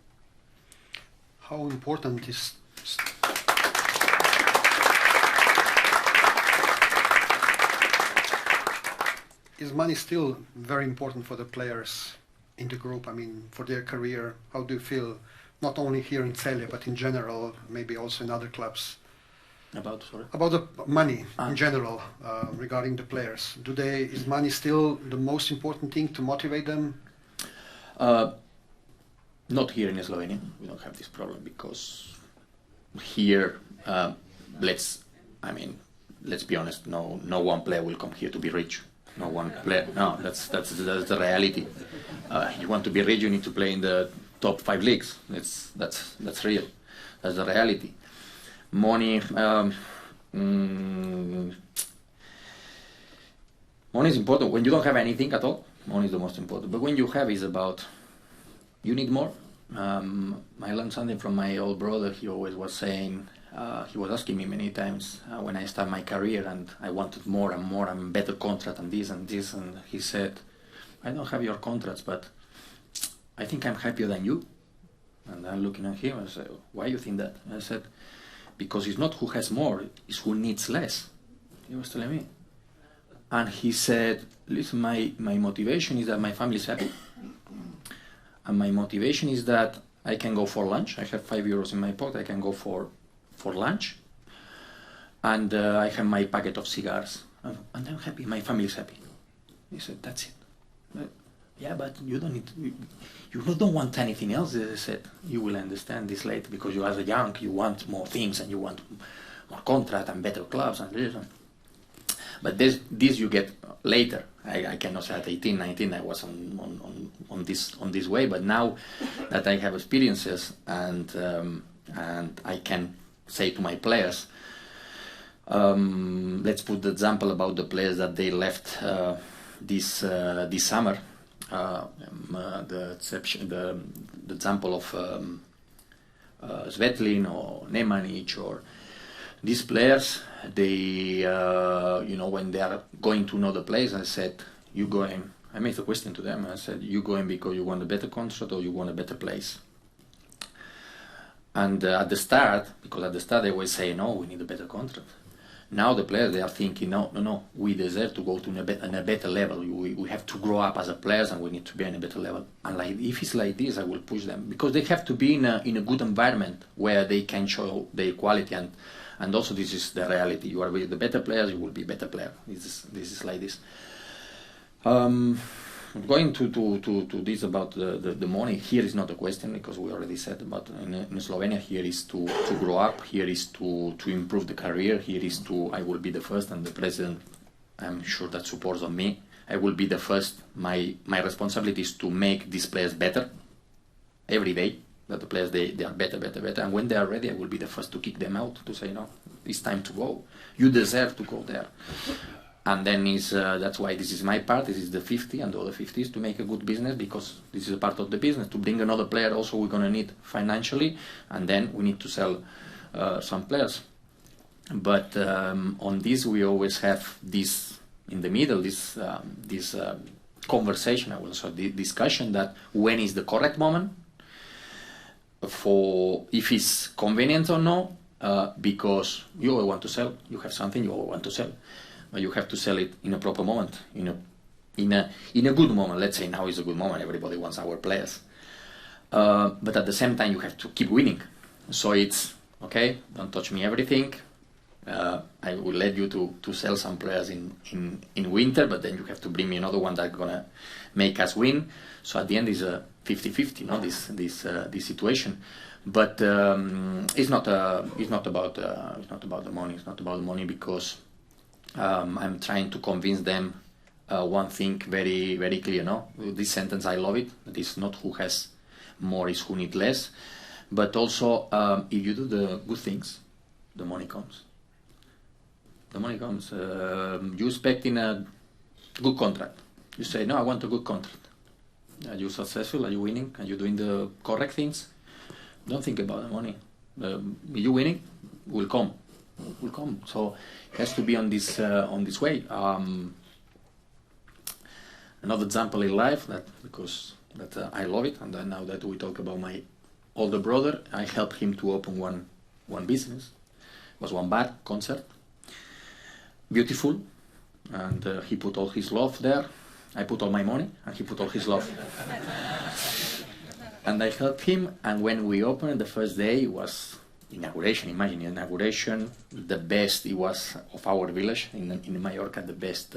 How important is money still very important for the players in the group? I mean, for their career, how do you feel, not only here in Celje, but in general, maybe also in other clubs? About the money in general, regarding the players. Is money still the most important thing to motivate them? Not here in Slovenia. We don't have this problem, because here, let's be honest, no one player will come here to be rich. No one player. No, that's the reality. You want to be rich, you need to play in the top 5 leagues. That's real. That's the reality. Money. Money is important. When you don't have anything at all, money is the most important. But when you have, is about you need more. I learned something from my old brother. He always was saying. He was asking me many times when I started my career, and I wanted more and more and better contract and this and this, and he said, I don't have your contracts, but I think I'm happier than you. And I'm looking at him and I said, why do you think that? And I said, because it's not who has more, it's who needs less. He was telling me. And he said, listen, my motivation is that my family is happy, and my motivation is that I can go for lunch. I have €5 in my pocket, I can go for lunch, and I have my packet of cigars, and I'm happy, my family is happy. He said, that's it. Yeah, but you don't want anything else. I said, you will understand this later, because you as a young, you want more things, and you want more contract and better clubs and this. But this you get later. I cannot say at 18, 19 I was on this way, but now that I have experiences and I can say to my players, let's put the example about the players that they left this summer. The example of Svetlin or Nemanic, or these players, they when they are going to another place, I said, you going. I made a question to them. I said, you going because you want a better contract or you want a better place? And at the start they always say, no, we need a better contract. Now the players, they are thinking, no, we deserve to go to a better level. We have to grow up as a players, and we need to be on a better level. And if it's like this, I will push them, because they have to be in a good environment where they can show their quality, and also this is the reality. You are with the better players, you will be better player. This is like this. Going to this about the money, here is not a question, because we already said about in Slovenia, here is to grow up, here is to improve the career, here is I will be the first, and the president, I'm sure that supports on me, I will be the first. My responsibility is to make these players better every day, that the players they are better, and when they are ready, I will be the first to kick them out, to say, no, it's time to go. You deserve to go there. And then that's why this is my part. This is the 50, and the other 50 is to make a good business, because this is a part of the business. To bring another player, also we're going to need financially, and then we need to sell some players. But on this, we always have this in the middle, this conversation, I will say, the discussion that when is the correct moment for if it's convenient or no, because you all want to sell, you have something you all want to sell, but you have to sell it in a proper moment, in a good moment. Let's say now is a good moment. Everybody wants our players, but at the same time you have to keep winning. So it's okay. Don't touch me everything. I will let you to sell some players in winter, but then you have to bring me another one that's gonna make us win. So at the end is a 50-50, no? This situation. But it's not about the money. It's not about the money, because I'm trying to convince them one thing very, very clear. No, this sentence, I love it. It is not who has more, is who need less. But also, if you do the good things, the money comes. The money comes. You expect in a good contract. You say, no, I want a good contract. Are you successful? Are you winning? Are you doing the correct things? Don't think about the money. You winning will come. So it has to be on this way. Another example in life because I love it, and then now that we talk about my older brother, I helped him to open one business. It was one bar concert. Beautiful, and he put all his love there. I put all my money, and he put all his love. And I helped him, and when we opened the first day, it was inauguration. Imagine inauguration, the best it was of our village in Mallorca, the best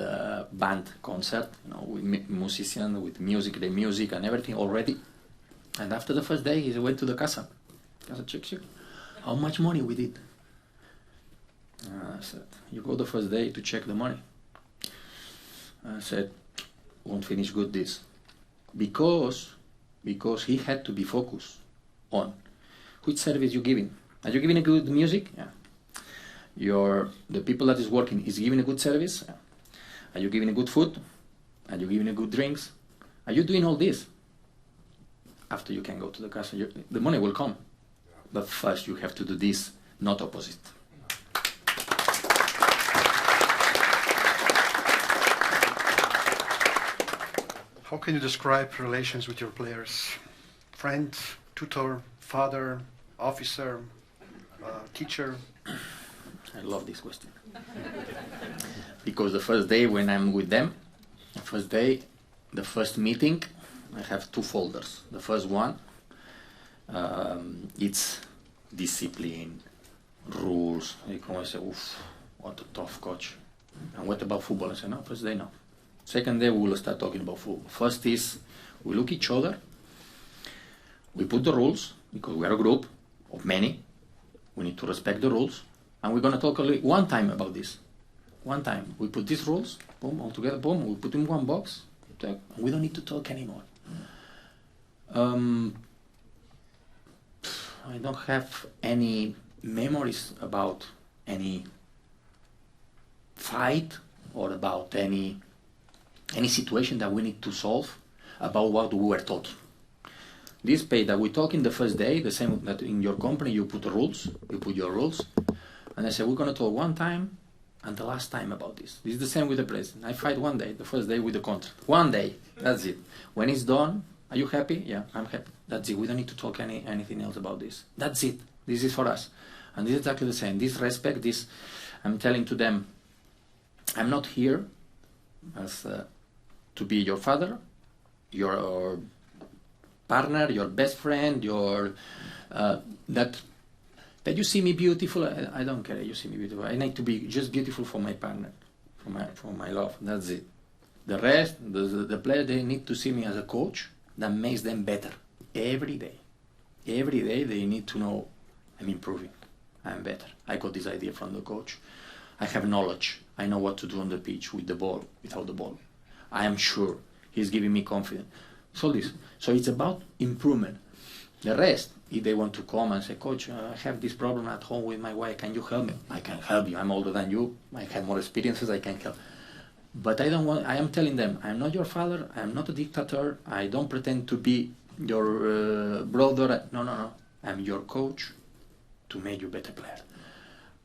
band concert, with musicians, with music, the music and everything already. And after the first day, he went to the casa check, how much money we did. I said, you go the first day to check the money. I said, won't finish good this. Because he had to be focused on which service you're giving. Are you giving a good music? Yeah. The people that is working is giving a good service? Yeah. Are you giving a good food? Are you giving a good drinks? Are you doing all this? After you can go to the casa, the money will come. But first you have to do this, not opposite. How can you describe relations with your players? Friend, tutor, father, officer, teacher? I love this question. Because the first day when I'm with them, the first meeting, I have two folders. The first one, it's discipline, rules. You can say, oof, what a tough coach. And what about football? I say, no, first day, no. Second day, we will start talking about football. First is, we look each other, we put the rules, because we are a group of many, we need to respect the rules, and we're going to talk one time about this. One time, we put these rules, boom, all together, boom, we put in one box, and we don't need to talk anymore. I don't have any memories about any fight or about any situation that we need to solve about what we were taught. This pay that we talk in the first day, the same that in your company you put the rules, you put your rules, and I say we're going to talk one time and the last time about this. This is the same with the president. I fight one day, the first day with the contract. One day, that's it. When it's done, are you happy? Yeah, I'm happy. That's it. We don't need to talk anything else about this. That's it. This is for us. And this is exactly the same. This respect, this, I'm telling to them, I'm not here as to be your father, your partner, your best friend, your that you see me beautiful. I don't care. You see me beautiful. I need to be just beautiful for my partner, for my love. That's it. The rest, the player, they need to see me as a coach that makes them better every day. Every day they need to know I'm improving. I'm better. I got this idea from the coach. I have knowledge. I know what to do on the pitch with the ball, without the ball. I am sure he's giving me confidence. So it's about improvement. The rest, if they want to come and say, Coach, I have this problem at home with my wife, can you help me? I can help you. I'm older than you. I have more experiences. I can help. But I am telling them, I'm not your father. I'm not a dictator. I don't pretend to be your brother. No. I'm your coach to make you a better player.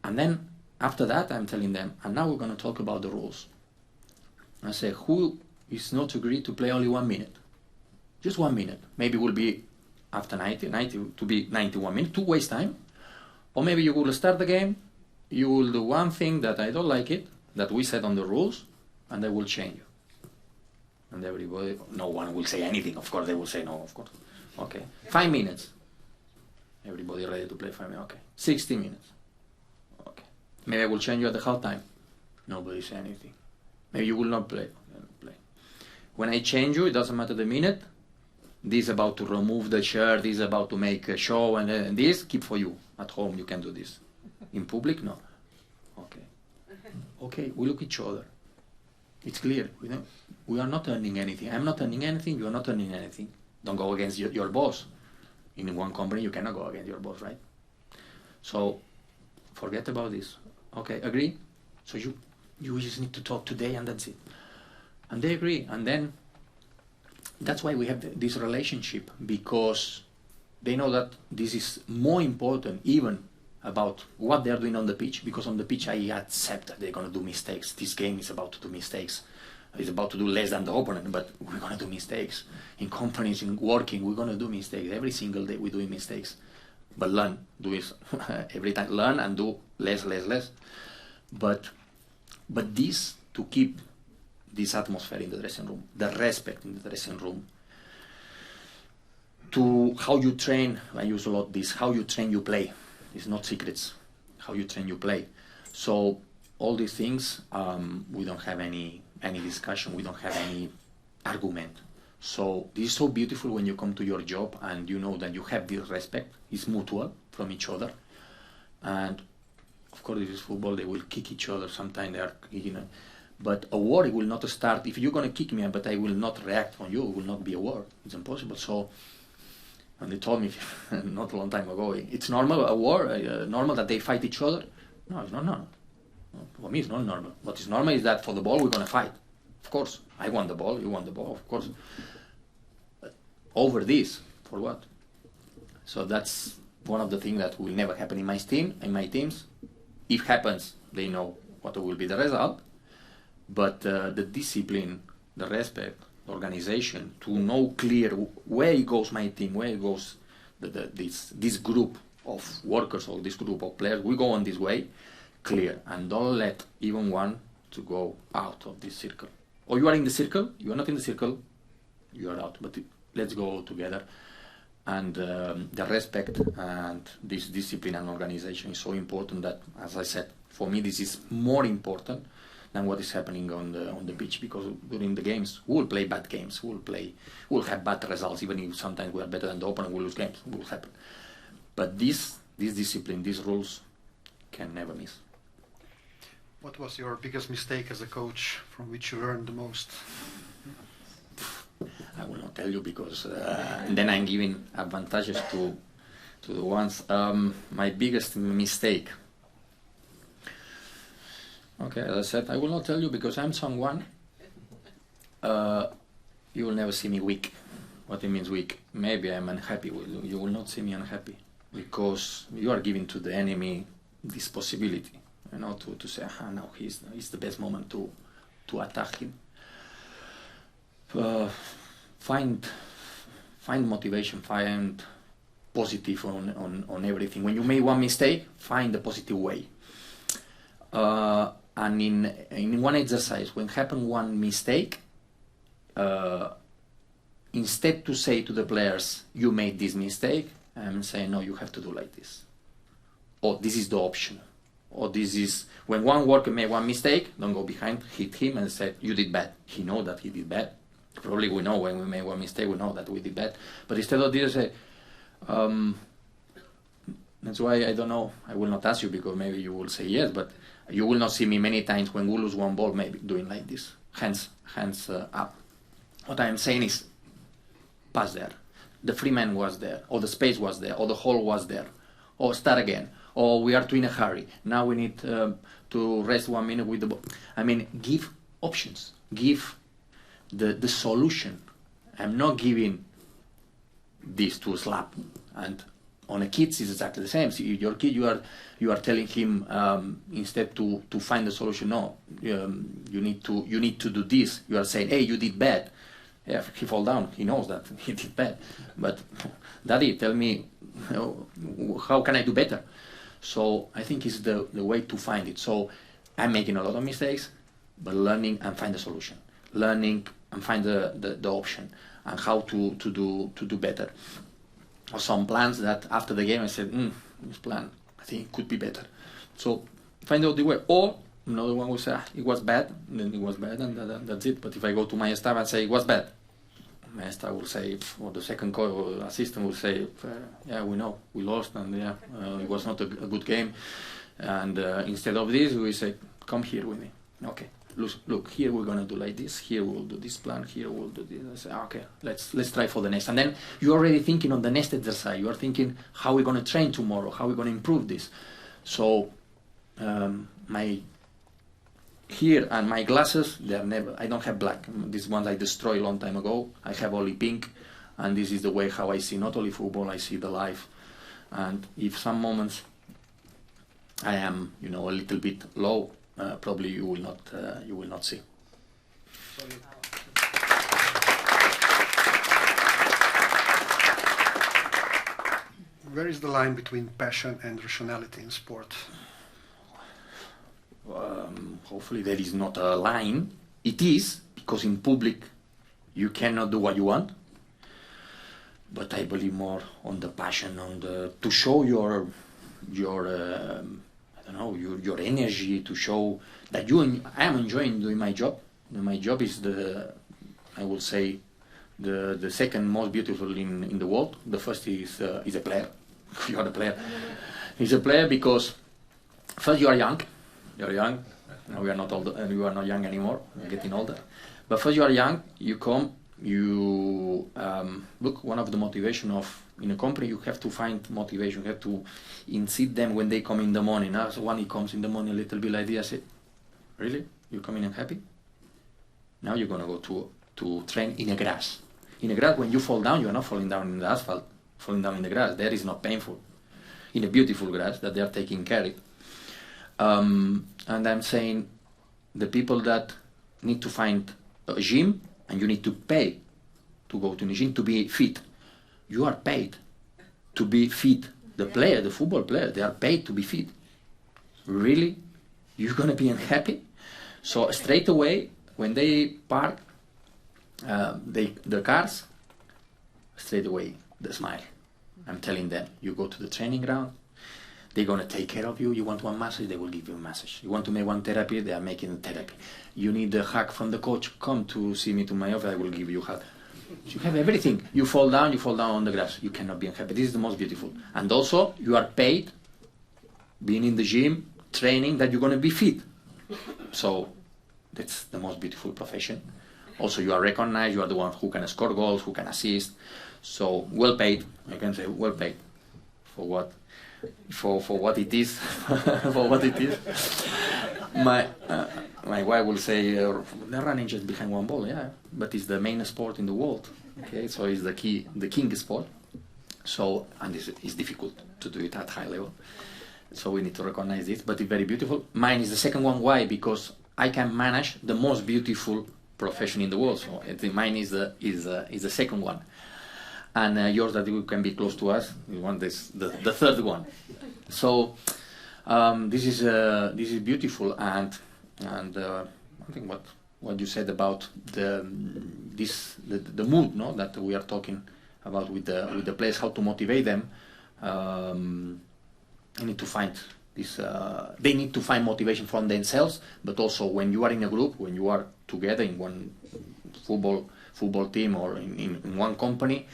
And then after that, I'm telling them, and now we're going to talk about the rules. I say, who is not agreed to play only 1 minute? Just 1 minute. Maybe it will be after 90 to be 91 minutes to waste time. Or maybe you will start the game, you will do one thing that I don't like it, that we said on the rules, and I will change you. And everybody, no one will say anything. Of course, they will say no, of course. Okay. 5 minutes. Everybody ready to play 5 minutes? Okay. 60 minutes. Okay. Maybe I will change you at the half time. Nobody say anything. Maybe you will not play. When I change you, it doesn't matter the minute. This is about to remove the shirt, this is about to make a show, and this, keep for you. At home, you can do this. In public, no. Okay. Okay, we look at each other. It's clear. We are not earning anything. I'm not earning anything, you are not earning anything. Don't go against your boss. In one company, you cannot go against your boss, right? So, forget about this. Okay, agree? So you just need to talk today, and that's it. And they agree, and then that's why we have this relationship, because they know that this is more important even about what they're doing on the pitch, because on the pitch I accept that they're going to do mistakes. This game is about to do mistakes. It's about to do less than the opponent, but we're going to do mistakes. In companies, in working, we're going to do mistakes. Every single day we're doing mistakes. But learn, do it every time. Learn and do less. But this, to keep this atmosphere in the dressing room, the respect in the dressing room, to how you train, I use a lot this, how you train, you play. It's not secrets, how you train, you play. So all these things, we don't have any discussion, we don't have any argument. So this is so beautiful when you come to your job and you know that you have this respect, it's mutual from each other. And of course this is football, they will kick each other, sometimes they are, but a war, it will not start. If you're going to kick me, but I will not react on you, it will not be a war. It's impossible. So, and they told me not a long time ago, it's normal, a war, normal that they fight each other? No, it's not normal. For me, it's not normal. What is normal is that for the ball, we're going to fight. Of course, I want the ball, you want the ball, of course. But over this, for what? So that's one of the things that will never happen in my teams. If happens, they know what will be the result. But the discipline, the respect, the organization, to know clear where it goes my team, where it goes this group of workers or this group of players, we go on this way, clear, and don't let even one to go out of this circle. Or you are in the circle, you are not in the circle, you are out. But let's go together. And the respect and this discipline and organization is so important that, as I said, for me this is more important than what is happening on the pitch, because during the games we will play bad games, we'll have bad results, even if sometimes we are better than the opponent, we'll lose games, it will happen. But this discipline, these rules can never miss. What was your biggest mistake as a coach from which you learned the most? I will not tell you, because then I'm giving advantages to the ones. My biggest mistake. Okay, as I said, I will not tell you, because I'm someone, you will never see me weak. What it means weak? Maybe I'm unhappy with you. You will not see me unhappy, because you are giving to the enemy this possibility, to say, now it's the best moment to attack him. Find motivation, find positive on everything. When you make one mistake, find the positive way. And in one exercise, when happen one mistake, instead to say to the players, you made this mistake, I'm saying, no, you have to do like this. Or this is the option. Or this is, when one worker made one mistake, don't go behind, hit him and say, you did bad. He know that he did bad. Probably we know when we made one mistake, we know that we did bad. But instead of this, say, that's why I don't know, I will not ask you, because maybe you will say yes, but you will not see me many times when we lose one ball, maybe doing like this, hands up. What I am saying is, pass there. the free man was there, or the space was there, or the hole was there, or start again, or we are too in a hurry. Now we need to rest 1 minute with the ball. I mean, give options, give the solution. I'm not giving this to slap. And on a kid, it's exactly the same. So your kid, you are telling him instead to find the solution. No, you need to do this. You are saying, hey, you did bad. Yeah, he fall down. He knows that he did bad. But Daddy, tell me, how can I do better? So I think it's the way to find it. So I'm making a lot of mistakes, but learning and find the solution. Learning and find the option and how to do better. Or some plans that after the game I said, this plan, I think it could be better. So find out the way. Or another one will say, it was bad, then it was bad, and that's it. But if I go to my staff and say it was bad, my staff will say, or the second coach or assistant will say, yeah, we know, we lost, and yeah, it was not a good game. And instead of this, we say, come here with me. Okay, look, here we're gonna do like this. Here we'll do this plan. Here we'll do this. I say, okay, let's try for the next. And then you're already thinking on the next exercise. You are thinking how we're gonna train tomorrow. How we're gonna improve this. So here and my glasses, they're never. I don't have black. These ones I destroyed a long time ago. I have only pink, and this is the way how I see not only football. I see the life. And if some moments I am, a little bit low, probably you will not see. Where is the line between passion and rationality in sport? Hopefully there is not a line. It is, because in public you cannot do what you want. But I believe more on the passion, to show your your energy, to show that I am enjoying doing my job. My job is the second most beautiful in the world. The first is a player. You are a player. He's a player because first you are young. You're young. No, we are not old. We are not young anymore. We're getting older. But first you are young. You come. You look. One of the motivation in a company, you have to find motivation. You have to incite them when they come in the morning. So when he comes in the morning, a little bit like this, I say, really? You come in and happy? Now you're gonna go to train in the grass. In the grass, when you fall down, you are not falling down in the asphalt. Falling down in the grass. There is not painful. In a beautiful grass that they are taking care of. And I'm saying the people that need to find a gym, and you need to pay to go to the gym to be fit. You are paid to be fit. The player, the football player, they are paid to be fit. Really? You're going to be unhappy? So straight away, when they park the cars, straight away, the smile. I'm telling them, you go to the training ground, they're going to take care of you. You want one massage, they will give you a massage. You want to make one therapy, they are making therapy. You need a hug from the coach, come to see me to my office, I will give you a hug. You have everything. You fall down on the grass. You cannot be unhappy. This is the most beautiful. And also, you are paid, being in the gym, training, that you're going to be fit. So, that's the most beautiful profession. Also, you are recognized. You are the one who can score goals, who can assist. So, well paid. I can say well paid for what it is. For what it is. My wife will say, they're running just behind one ball, yeah, but it's the main sport in the world, okay, so it's the king sport, so, and it's difficult to do it at high level, so we need to recognize this, but it's very beautiful. Mine is the second one. Why? Because I can manage the most beautiful profession in the world, so mine is the second one, and yours that you can be close to us, we want this, the third one. So this is beautiful, and I think what you said about the mood, no, that we are talking about with the players, how to motivate them. I need to find this. They need to find motivation from themselves, but also when you are in a group, when you are together in one football team or in one company.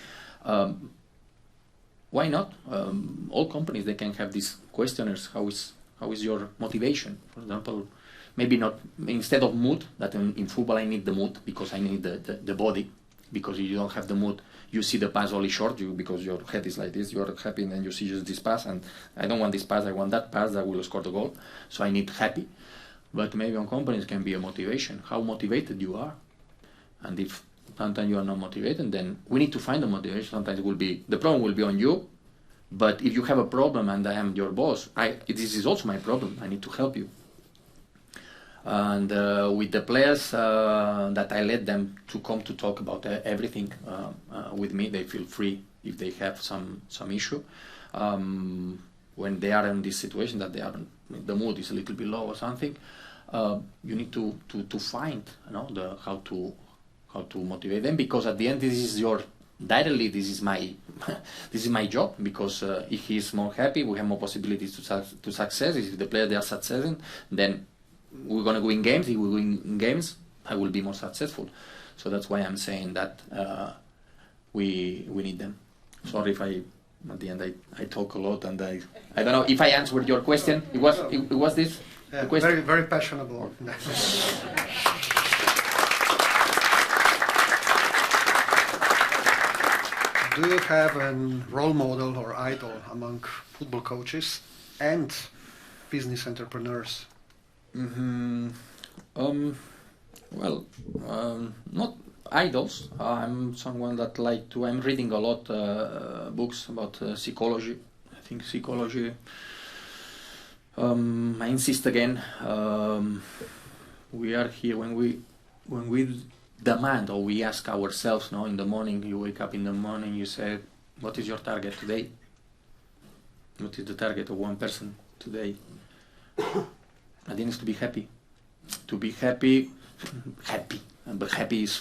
Why not? All companies, they can have these questionnaires. How is your motivation? For example, maybe not instead of mood. That in football I need the mood because I need the body. because if you don't have the mood, you see the pass only short, because your head is like this, you're happy, and then you see just this pass, and I don't want this pass, I want that pass that will score the goal, so I need happy. But maybe on companies can be a motivation, how motivated you are. And if sometimes you are not motivated, then we need to find the motivation. Sometimes it will be, the problem will be on you, but if you have a problem and I am your boss, this is also my problem, I need to help you. And with the players that I let them to come to talk about everything with me, they feel free if they have some issue. When they are in this situation that the mood is a little bit low or something, you need to find, you know, how to motivate them, because at the end this is your directly, this is my job, because if he's more happy, we have more possibilities to success. If the players they are succeeding, then we're going to win games. If we win games, I will be more successful. So that's why I'm saying that we need them. Sorry if at the end I talk a lot, and I don't know if I answered your question. It was this the question? Very, very passionate. Do you have a role model or idol among football coaches and business entrepreneurs? Not idols. I'm someone that I'm reading a lot books about psychology. I think psychology. I insist again. We are here when we demand, or we ask ourselves. No, in the morning you wake up in the morning, you say, "What is your target today? What is the target of one person today?" I think it's to be happy. To be happy. But happy is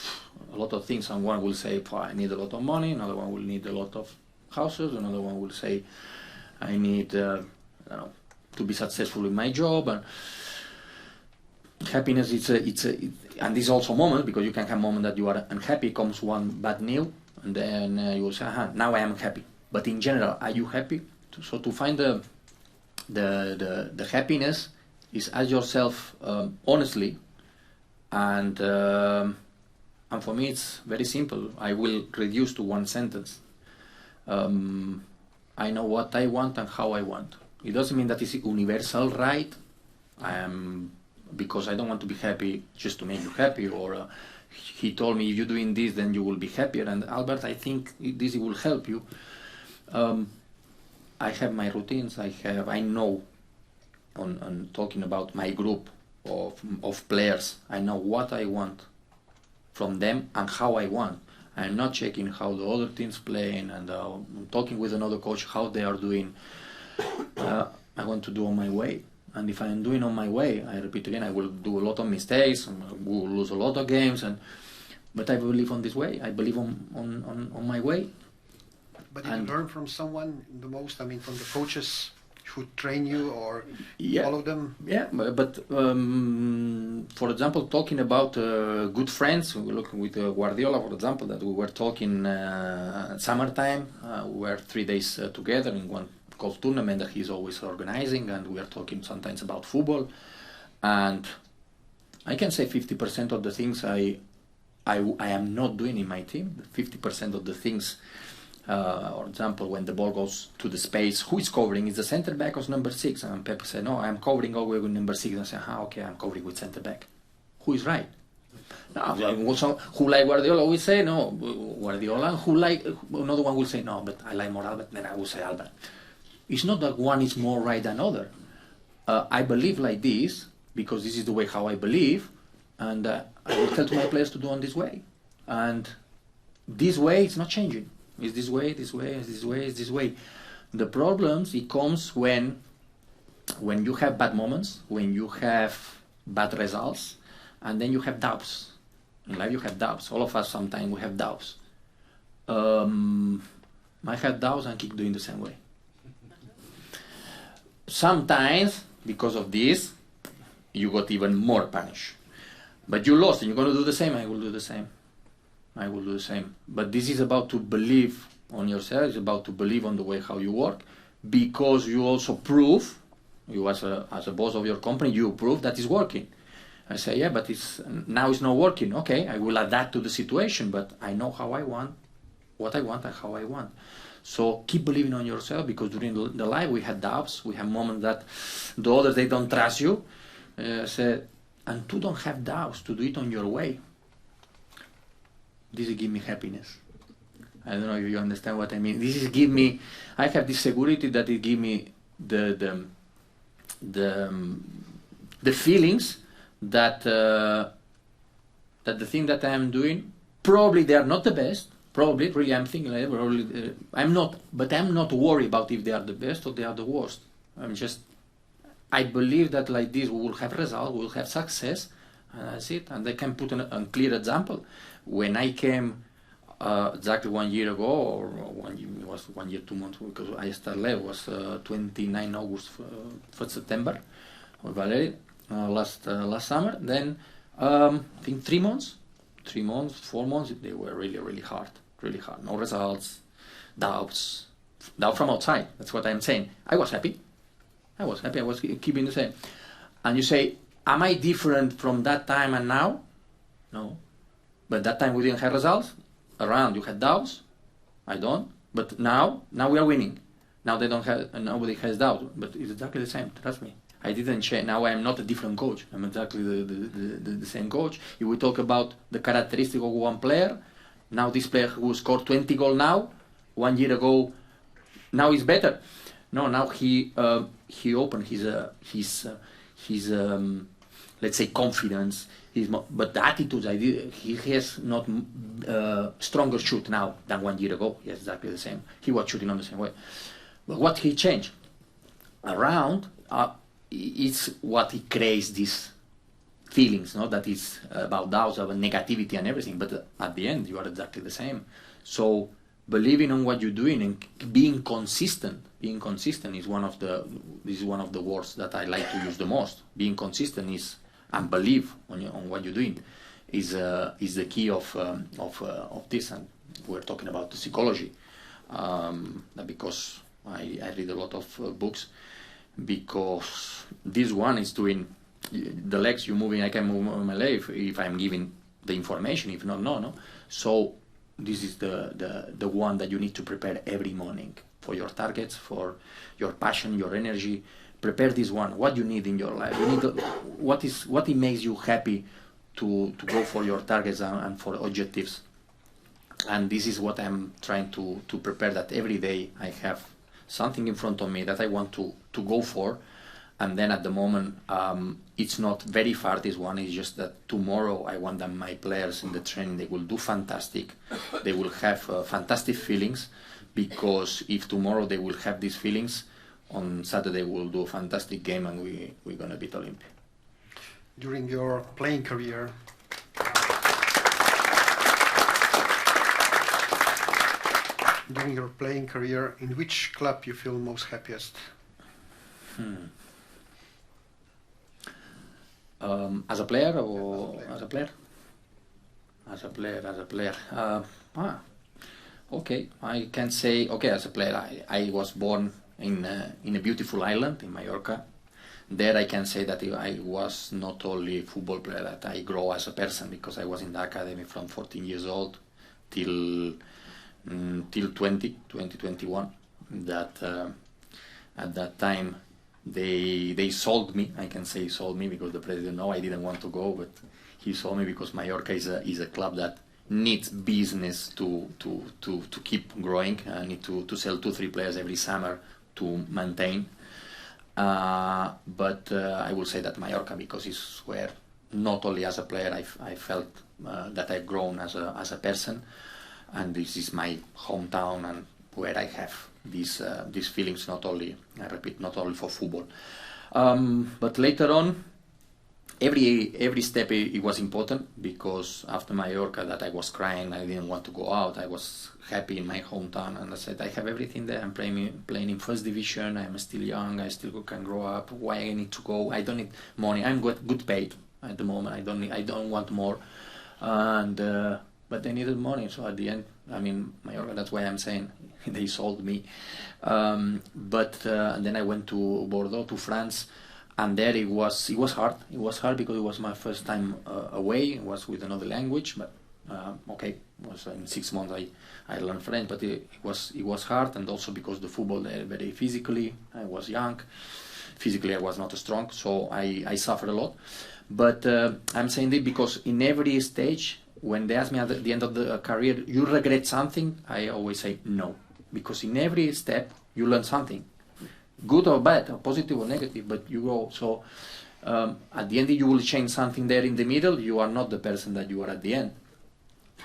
a lot of things. Someone will say, I need a lot of money. Another one will need a lot of houses. Another one will say, I need to be successful in my job. And happiness, and this is also a moment, because you can have a moment that you are unhappy, comes one bad news, and then you will say, now I am happy. But in general, are you happy? So to find the happiness is ask yourself honestly, and for me it's very simple. I will reduce to one sentence. I know what I want and how I want. It doesn't mean that it's universal right, because I don't want to be happy just to make you happy, or he told me if you're doing this then you will be happier, and Albert, I think this will help you. I have my routines. I know on talking about my group of players, I know what I want from them and how I want. I'm not checking how the other teams playing, and I'm talking with another coach how they are doing. I want to do on my way, and if I am doing on my way, I repeat again, I will do a lot of mistakes, and I will lose a lot of games, but I believe on this way. I believe on my way. But did you learn from someone the most? I mean, from the coaches who train you or follow them? Yeah, but for example, talking about good friends, we look with Guardiola, for example, that we were talking summertime. We were 3 days together in one golf tournament that he's always organizing, and we are talking sometimes about football. And I can say 50% of the things I am not doing in my team. 50% of the things. For example, when the ball goes to the space, who is covering? Is the center back or number 6? And Pepe said, no, I'm covering always with number 6. And I said, okay, I'm covering with center back. Who is right? No, who like Guardiola will say, no, Guardiola. Who like, another one will say, no, but I like more Albert. Then I will say Albert. It's not that one is more right than other. I believe like this, because this is the way how I believe, and I will tell to my players to do on this way. And this way, it's not changing. It's this way, this way, it's this way, it's this way. The problems, it comes when you have bad moments, when you have bad results, and then you have doubts. In life you have doubts. All of us sometimes we have doubts. I have doubts and keep doing the same way. Sometimes, because of this, you got even more punished. But you lost and you're going to do the same, I will do the same. I will do the same. But this is about to believe on yourself. It's about to believe on the way how you work, because you also prove, you as a boss of your company, you prove that it's working. I say, yeah, but now it's not working. Okay, I will adapt to the situation, but I know how I want, what I want and how I want. So keep believing on yourself, because during the life we had doubts, we have moments that the others, they don't trust you. And to don't have doubts, to do it on your way, this give me happiness. I don't know if you understand what I mean. This is give me, I have this security that it give me the feelings that the thing that I am doing, probably they are not the best. Probably, really, I'm thinking, I'm not worried about if they are the best or they are the worst. I believe that like this we will have results, we will have success, and that's it. And I can put a clear example. When I came exactly 1 year ago, or it was 1 year, 2 months, because I started late, it was 29 August, 1st September, with Valerie, last summer. Then I think 3 months, 4 months, they were really, really hard. No results, doubts, doubt from outside. That's what I'm saying. I was happy. I was keeping the same. And you say, am I different from that time and now? No. But that time we didn't have results. Around you had doubts. I don't. But now we are winning. Now they don't have, nobody has doubt. But it's exactly the same. Trust me. I didn't change. Now I am not a different coach. I'm exactly the same coach. If we talk about the characteristic of one player, now this player who scored 20 goals now, 1 year ago, now he's better. No, now he opened his let's say confidence. But the attitudes he has not stronger shoot now than 1 year ago. Yes, exactly the same. He was shooting on the same way. But what he changed around, it's what he creates these feelings, no? That is about doubts, about negativity and everything. But at the end, you are exactly the same. So believing on what you're doing and being consistent. Being consistent is one of the words that I like to use the most. Being consistent is, and believe on what you're doing is the key of this. And we're talking about the psychology, because I read a lot of books. Because this one is doing the legs you're moving, I can move my leg if I'm giving the information. If not, no. So this is the one that you need to prepare every morning for your targets, for your passion, your energy. Prepare this one. What you need in your life. You need what it makes you happy to go for your targets and for objectives. And this is what I'm trying to prepare. That every day I have something in front of me that I want to go for, and then at the moment it's not very far. This one is just that tomorrow I want that my players in the training, they will do fantastic. They will have fantastic feelings, because if tomorrow they will have these feelings, on Saturday we'll do a fantastic game and we're gonna beat Olympia. During your playing career, in which club you feel most happiest? As a player or as a player? As a player. Okay, I can say, as a player, I was born in a beautiful island in Mallorca. There I can say that I was not only a football player, that I grow as a person, because I was in the academy from 14 years old till 2021. That at that time they sold me. I can say sold me because the president I didn't want to go, but he sold me because Mallorca is a club that needs business to keep growing. Need to sell 2-3 players every summer to maintain. But I will say that Mallorca, because it's where not only as a player I felt that I've grown as a person, and this is my hometown and where I have these feelings, not only for football, but later on, every step it was important, because after Mallorca that I was crying, I didn't want to go out. I was happy in my hometown, and I said I have everything there. I'm playing in first division. I'm still young. I still can grow up. Why I need to go? I don't need money. I'm good paid at the moment. I don't want more, but they needed money. So at the end, Mallorca. That's why I'm saying they sold me. But then I went to Bordeaux, to France. And there it was hard. It was hard because it was my first time away. It was with another language, but okay, it was in 6 months I learned French, but it was hard, and also because the football there very physically. I was young, physically I was not strong, so I suffered a lot. But I'm saying this because in every stage, when they ask me at the end of the career, you regret something, I always say no, because in every step you learn something, good or bad, or positive or negative, but you go. So at the end you will change something there in the middle. You are not the person that you are at the end.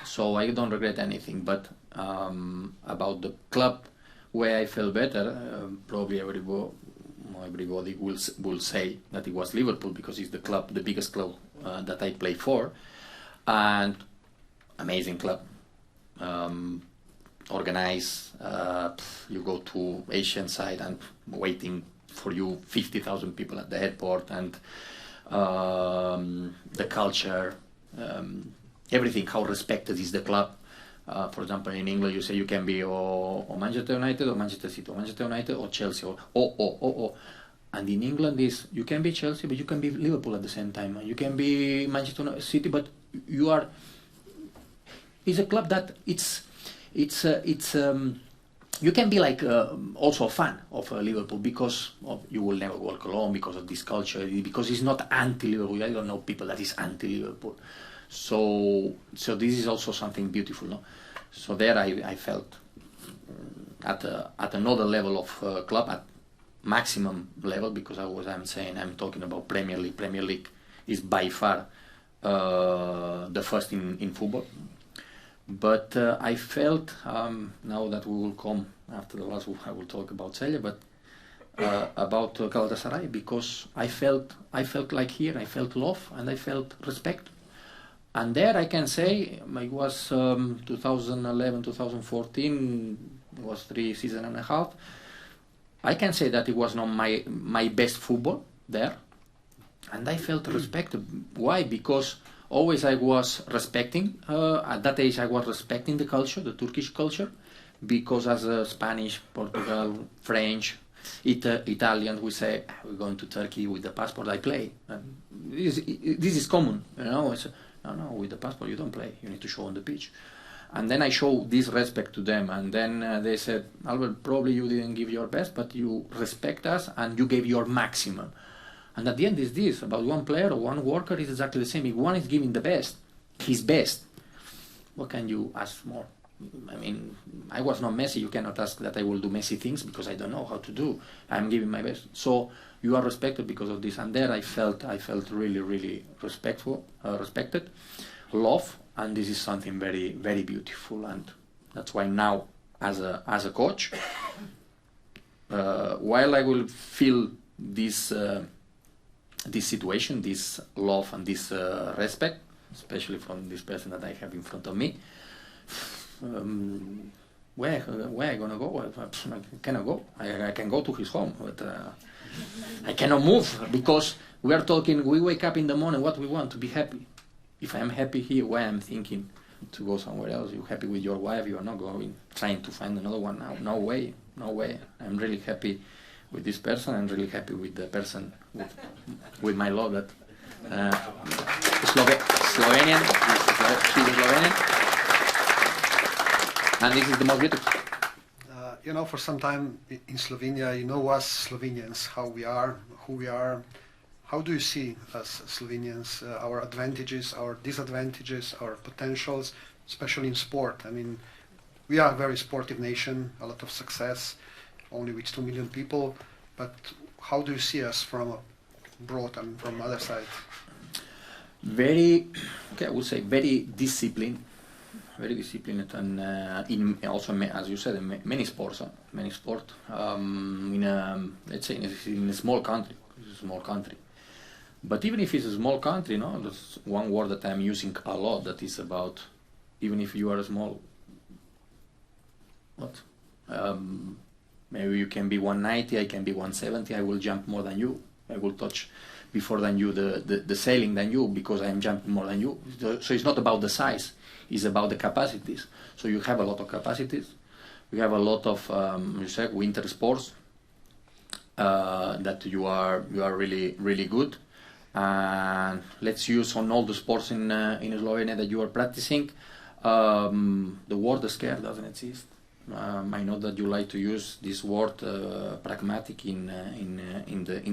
So I don't regret anything. But about the club where I felt better, probably everybody will say that it was Liverpool, because it's the club, the biggest club that I play for, and amazing club. Organized, you go to Asian side and waiting for you 50,000 people at the airport, and the culture, everything, how respected is the club. For example, in England you say you can be or Manchester United or Manchester City, or Manchester United or Chelsea, or. And in England is you can be Chelsea, but you can be Liverpool at the same time. You can be Manchester City, but you are. It's a club that it's you can be like also a fan of Liverpool, because you will never walk alone because of this culture, because it's not anti-Liverpool. I don't know people that is anti-Liverpool. So this is also something beautiful, no? So there I felt at another level of club, at maximum level, because I'm talking about Premier League. Premier League is by far the first in football. But I felt, now that we will come after the last, I will talk about Celje, but about Galatasaray, because I felt like here, I felt love and I felt respect. And there I can say, it was 2011, 2014, it was 3 seasons and a half. I can say that it was not my best football there. And I felt respected. Why? Because always I was respecting, at that age I was respecting the culture, the Turkish culture, because as a Spanish, Portugal, French, Italian, we say, we're going to Turkey with the passport, I play. And this is common, you know. It's, no, with the passport you don't play, you need to show on the pitch. And then I show this respect to them, and then they said, Albert, probably you didn't give your best, but you respect us and you gave your maximum. And at the end is this, about one player or one worker is exactly the same. If one is giving the best, his best, what can you ask more? I mean, I was not Messi. You cannot ask that I will do Messi things because I don't know how to do. I'm giving my best. So you are respected because of this. And there I felt really, really respected, love, and this is something very, very beautiful. And that's why now, as a coach, while I will feel this situation, this love and this respect, especially from this person that I have in front of me, where I gonna go? I cannot go. I can go to his home, but I cannot move, because we are talking. We wake up in the morning. What we want to be happy. If I am happy here, why I'm thinking to go somewhere else? You're happy with your wife. You are not going trying to find another one now. No way. No way. I'm really happy with this person. I'm really happy with the person with my love. That Slovenian. She's Slovenian. And this is the most beautiful. You know, for some time in Slovenia, you know us Slovenians, how we are, who we are. How do you see us Slovenians, our advantages, our disadvantages, our potentials, especially in sport? I mean, we are a very sportive nation, a lot of success, only with 2 million people. But how do you see us from abroad and from the other side? Very, I would say very disciplined. Very disciplined, and in also, as you said, in many sports. Let's say in a small country. It's a small country. But even if it's a small country, no, that's one word that I'm using a lot. That is about, even if you are a small. What? Maybe you can be 190, I can be 170. I will jump more than you. I will touch before than you the sailing than you, because I am jumping more than you. So it's not about the size. It's about the capacities. So you have a lot of capacities. We have a lot of, you said, winter sports. that you are really good. And let's use on all the sports in Slovenia that you are practicing. The word scare doesn't exist. I know that you like to use this word pragmatic in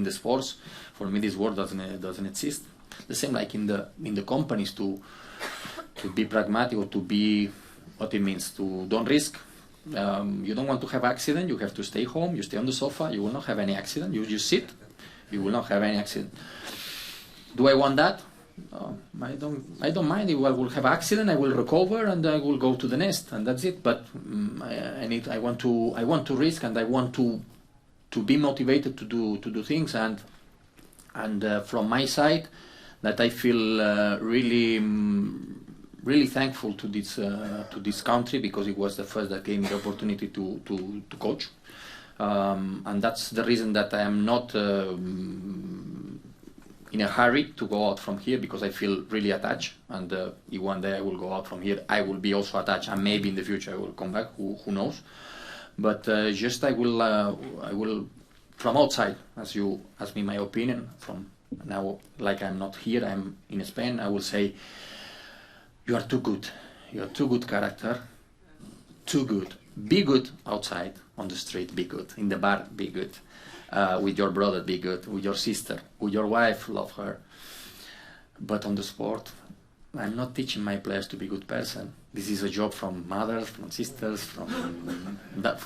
the sports. For me, this word doesn't exist. The same like in the companies to be pragmatic, or to be what it means to don't risk. You don't want to have accident. You have to stay home. You stay on the sofa. You will not have any accident. You just sit. You will not have any accident. Do I want that? I don't mind if I will have accident. I will recover and I will go to the nest, and that's it. But I want to risk, and I want to be motivated to do things. And from my side, that I feel really thankful to this country, because it was the first that gave me the opportunity to coach. And that's the reason that I am not in a hurry to go out from here, because I feel really attached. And if one day I will go out from here, I will be also attached, and maybe in the future I will come back. Who knows? But just I will from outside, as you ask me my opinion from now, like I'm not here, I'm in Spain. I will say, you are too good. You are too good character. Too good. Be good outside on the street. Be good in the bar. Be good. With your brother, be good. With your sister, with your wife, love her. But on the sport, I'm not teaching my players to be good person. This is a job from mothers, from sisters, from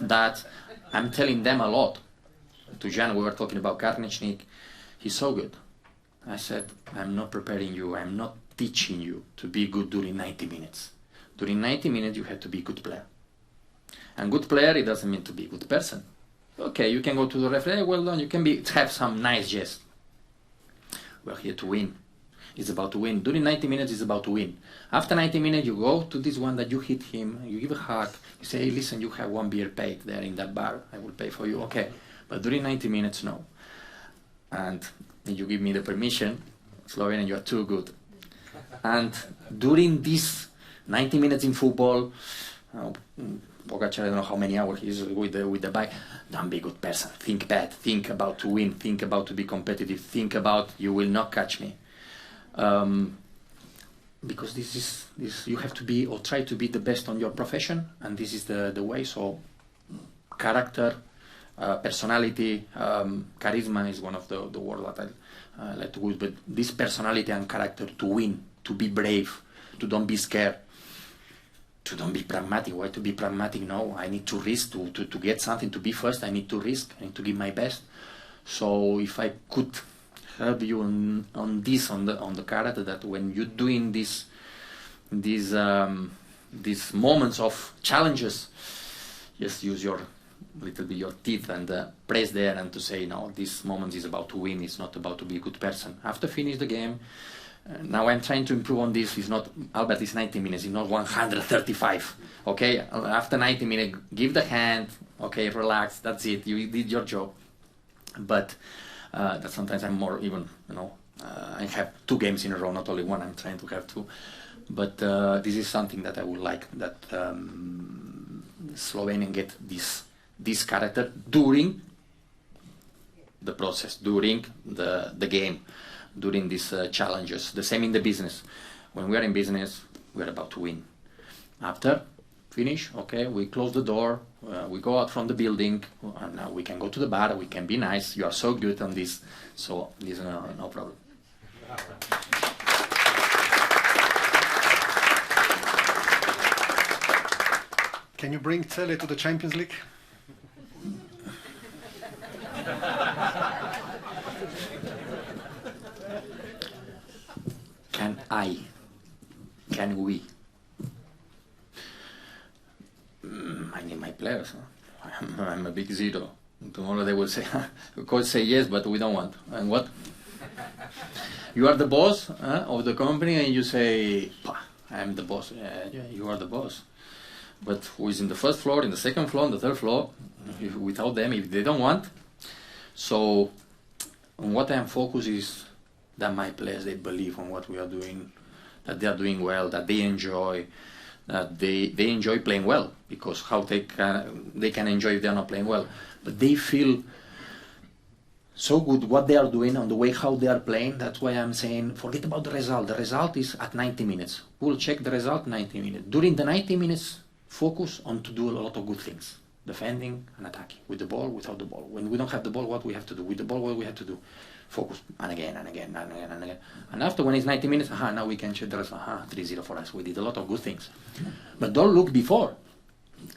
dads. I'm telling them a lot. To Jan, we were talking about Karničnik. He's so good. I said, I'm not preparing you. I'm not teaching you to be good during 90 minutes. During 90 minutes, you have to be a good player. And good player, it doesn't mean to be a good person. Okay, you can go to the referee, well done, you can have some nice jest. We're here to win. It's about to win. During 90 minutes, it's about to win. After 90 minutes, you go to this one that you hit him, you give a hug, you say, hey, listen, you have one beer paid there in that bar, I will pay for you, okay. But during 90 minutes, no. And you give me the permission, Slovenia, you are too good. And during this 90 minutes in football, Pogacar, I don't know how many hours he's with the bike. Don't be a good person. Think bad. Think about to win. Think about to be competitive. Think about you will not catch me. Because this you have to be, or try to be, the best on your profession, and this is the way. So character, personality, charisma is one of the words that I like to use. But this personality and character to win, to be brave, to don't be scared. To don't be pragmatic. Why to be pragmatic? No, I need to risk to get something, to be first. I need to risk. I need to give my best. So if I could help you on the character, that when you're doing these moments of challenges, just use your little bit your teeth and press there, and to say, no, this moment is about to win. It's not about to be a good person. After finish the game. Now I'm trying to improve on this. It's not, Albert, it's 90 minutes, it's not 135. Okay, after 90 minutes, give the hand, okay, relax, that's it, you did your job. But that sometimes I'm more even, I have 2 games in a row, not only one, I'm trying to have 2. But this is something that I would like, that Slovenian get this character during the process, during the game. During these challenges. The same in the business. When we are in business, we are about to win. After finish, okay, we close the door, we go out from the building, and now we can go to the bar, we can be nice. You are so good on this, so this is no problem. Can you bring Celje to the Champions League? Can we? I need my players. I'm a big zero. Tomorrow they will say, coach say yes, but we don't want. And what? You are the boss of the company, and you say, I'm the boss. Yeah, you are the boss. But who is in the first floor, in the second floor, in the third floor? Without them, if they don't want. So, on what I am focused is that my players, they believe on what we are doing, that they are doing well, that they enjoy, that they enjoy playing well, because how they can enjoy if they are not playing well. But they feel so good what they are doing on the way how they are playing. That's why I'm saying forget about the result. The result is at 90 minutes. We'll check the result 90 minutes. During the 90 minutes, focus on to do a lot of good things. Defending and attacking. With the ball, without the ball. When we don't have the ball, what we have to do. With the ball, what we have to do. Focus. And again, and again, and again, and again. And after when it's 90 minutes, now we can check the result. 3-0 for us. We did a lot of good things. But don't look before.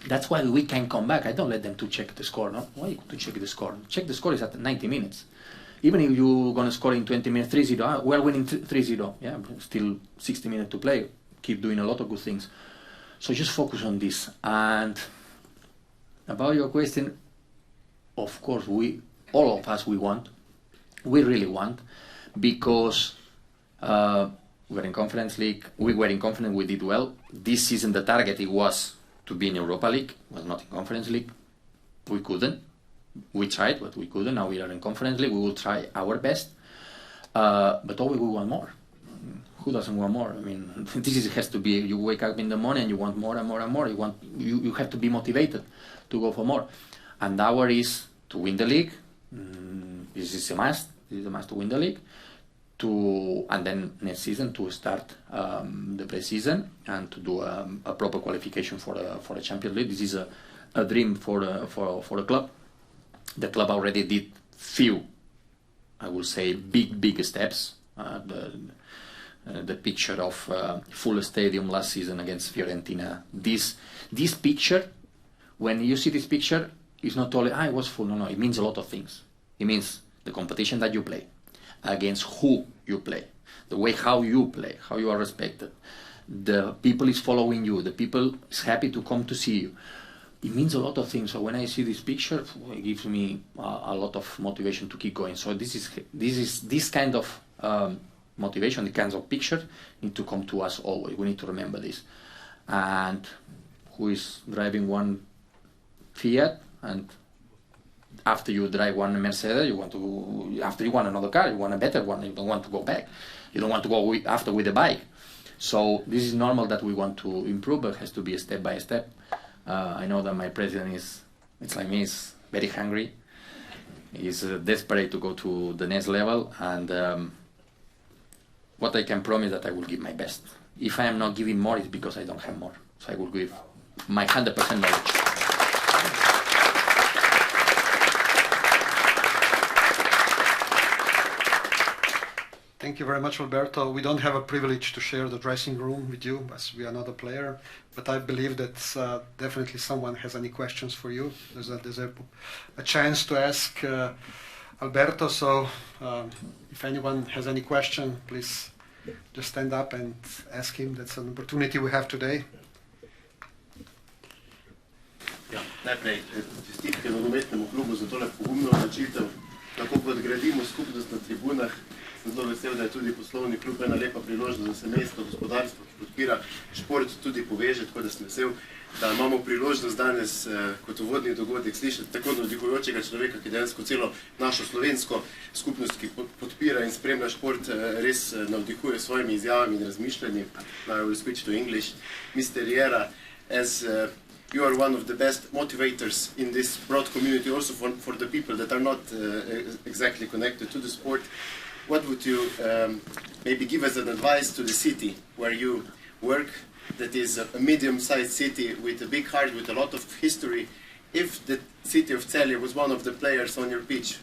That's why we can come back. I don't let them to check the score. No? Why to check the score? Check the score is at 90 minutes. Even if you're going to score in 20 minutes 3-0, we're winning 3-0. Yeah, still 60 minutes to play. Keep doing a lot of good things. So just focus on this. And about your question, of course, all of us, we really want, because we're in Conference League. We were in Conference, we did well. This season, the target it was to be in Europa League, was not in Conference League. We couldn't. We tried, but we couldn't. Now we are in Conference League. We will try our best, but always we want more. Who doesn't want more? I mean, has to be. You wake up in the morning and you want more and more and more. You have to be motivated to go for more. And our is to win the league. This is a must. This is a must to win the league. And then next season to start the pre-season and to do a proper qualification for a Champions League. This is a dream for the club. The club already did few, I will say, big steps. The picture of full stadium last season against Fiorentina. This picture, when you see this picture, it's not only it was full. No, it means a lot of things. It means the competition that you play, against who you play, the way how you play, how you are respected, the people is following you, the people is happy to come to see you. It means a lot of things. So when I see this picture, it gives me a lot of motivation to keep going. So this kind of motivation, the kinds of picture need to come to us always. We need to remember this. And who is driving one Fiat, and after you drive one Mercedes, after you want another car, you want a better one. You don't want to go back. You don't want to go after with a bike. So this is normal that we want to improve, but it has to be a step by step. I know that my president it's like me, is very hungry. He's desperate to go to the next level, and what I can promise that I will give my best. If I am not giving more, it's because I don't have more. So I will give my 100% knowledge. Thank you very much, Alberto. We don't have a privilege to share the dressing room with you, as we are not a player. But I believe that definitely someone has any questions for you. There's a chance to ask Alberto. So if anyone has any question, please just stand up and ask him. That's an opportunity we have today. Ja, najprej čestitke nogometnemu klubu za tole pogumno odločitev, kako podgradimo skupnost na tribunah. Sem zelo vesel, da je tudi poslovni klub ena lepa priložnost, da se mesto, gospodarstvo, ki podpira šport, tudi poveže, tako da sem vesel, da imamo priložnost danes kot uvodni dogodek slišati tako navdihujočega človeka, ki dejansko celo našo slovensko skupnost, ki podpira in spremlja šport, res navdihuje s svojimi izjavami in razmišljanji. I will switch to English. Mr. Riera, as you are one of the best motivators in this broad community, also for the people that are not exactly connected to the sport. What would you maybe give as an advice to the city where you work, that is a medium-sized city with a big heart, with a lot of history? If the city of Celje was one of the players on your pitch,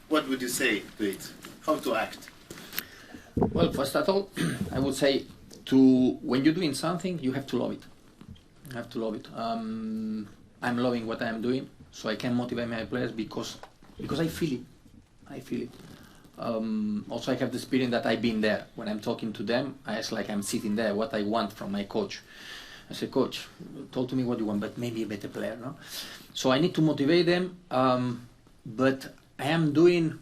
what would you say to it? How to act? Well, first of all, I would say when you're doing something, you have to love it. You have to love it. I'm loving what I'm doing, so I can motivate my players because I feel it. I feel it. Also, I have the experience that I've been there. When I'm talking to them, it's like I'm sitting there, what I want from my coach. I say, coach, talk to me what you want, but maybe a better player, no? So I need to motivate them, but I am doing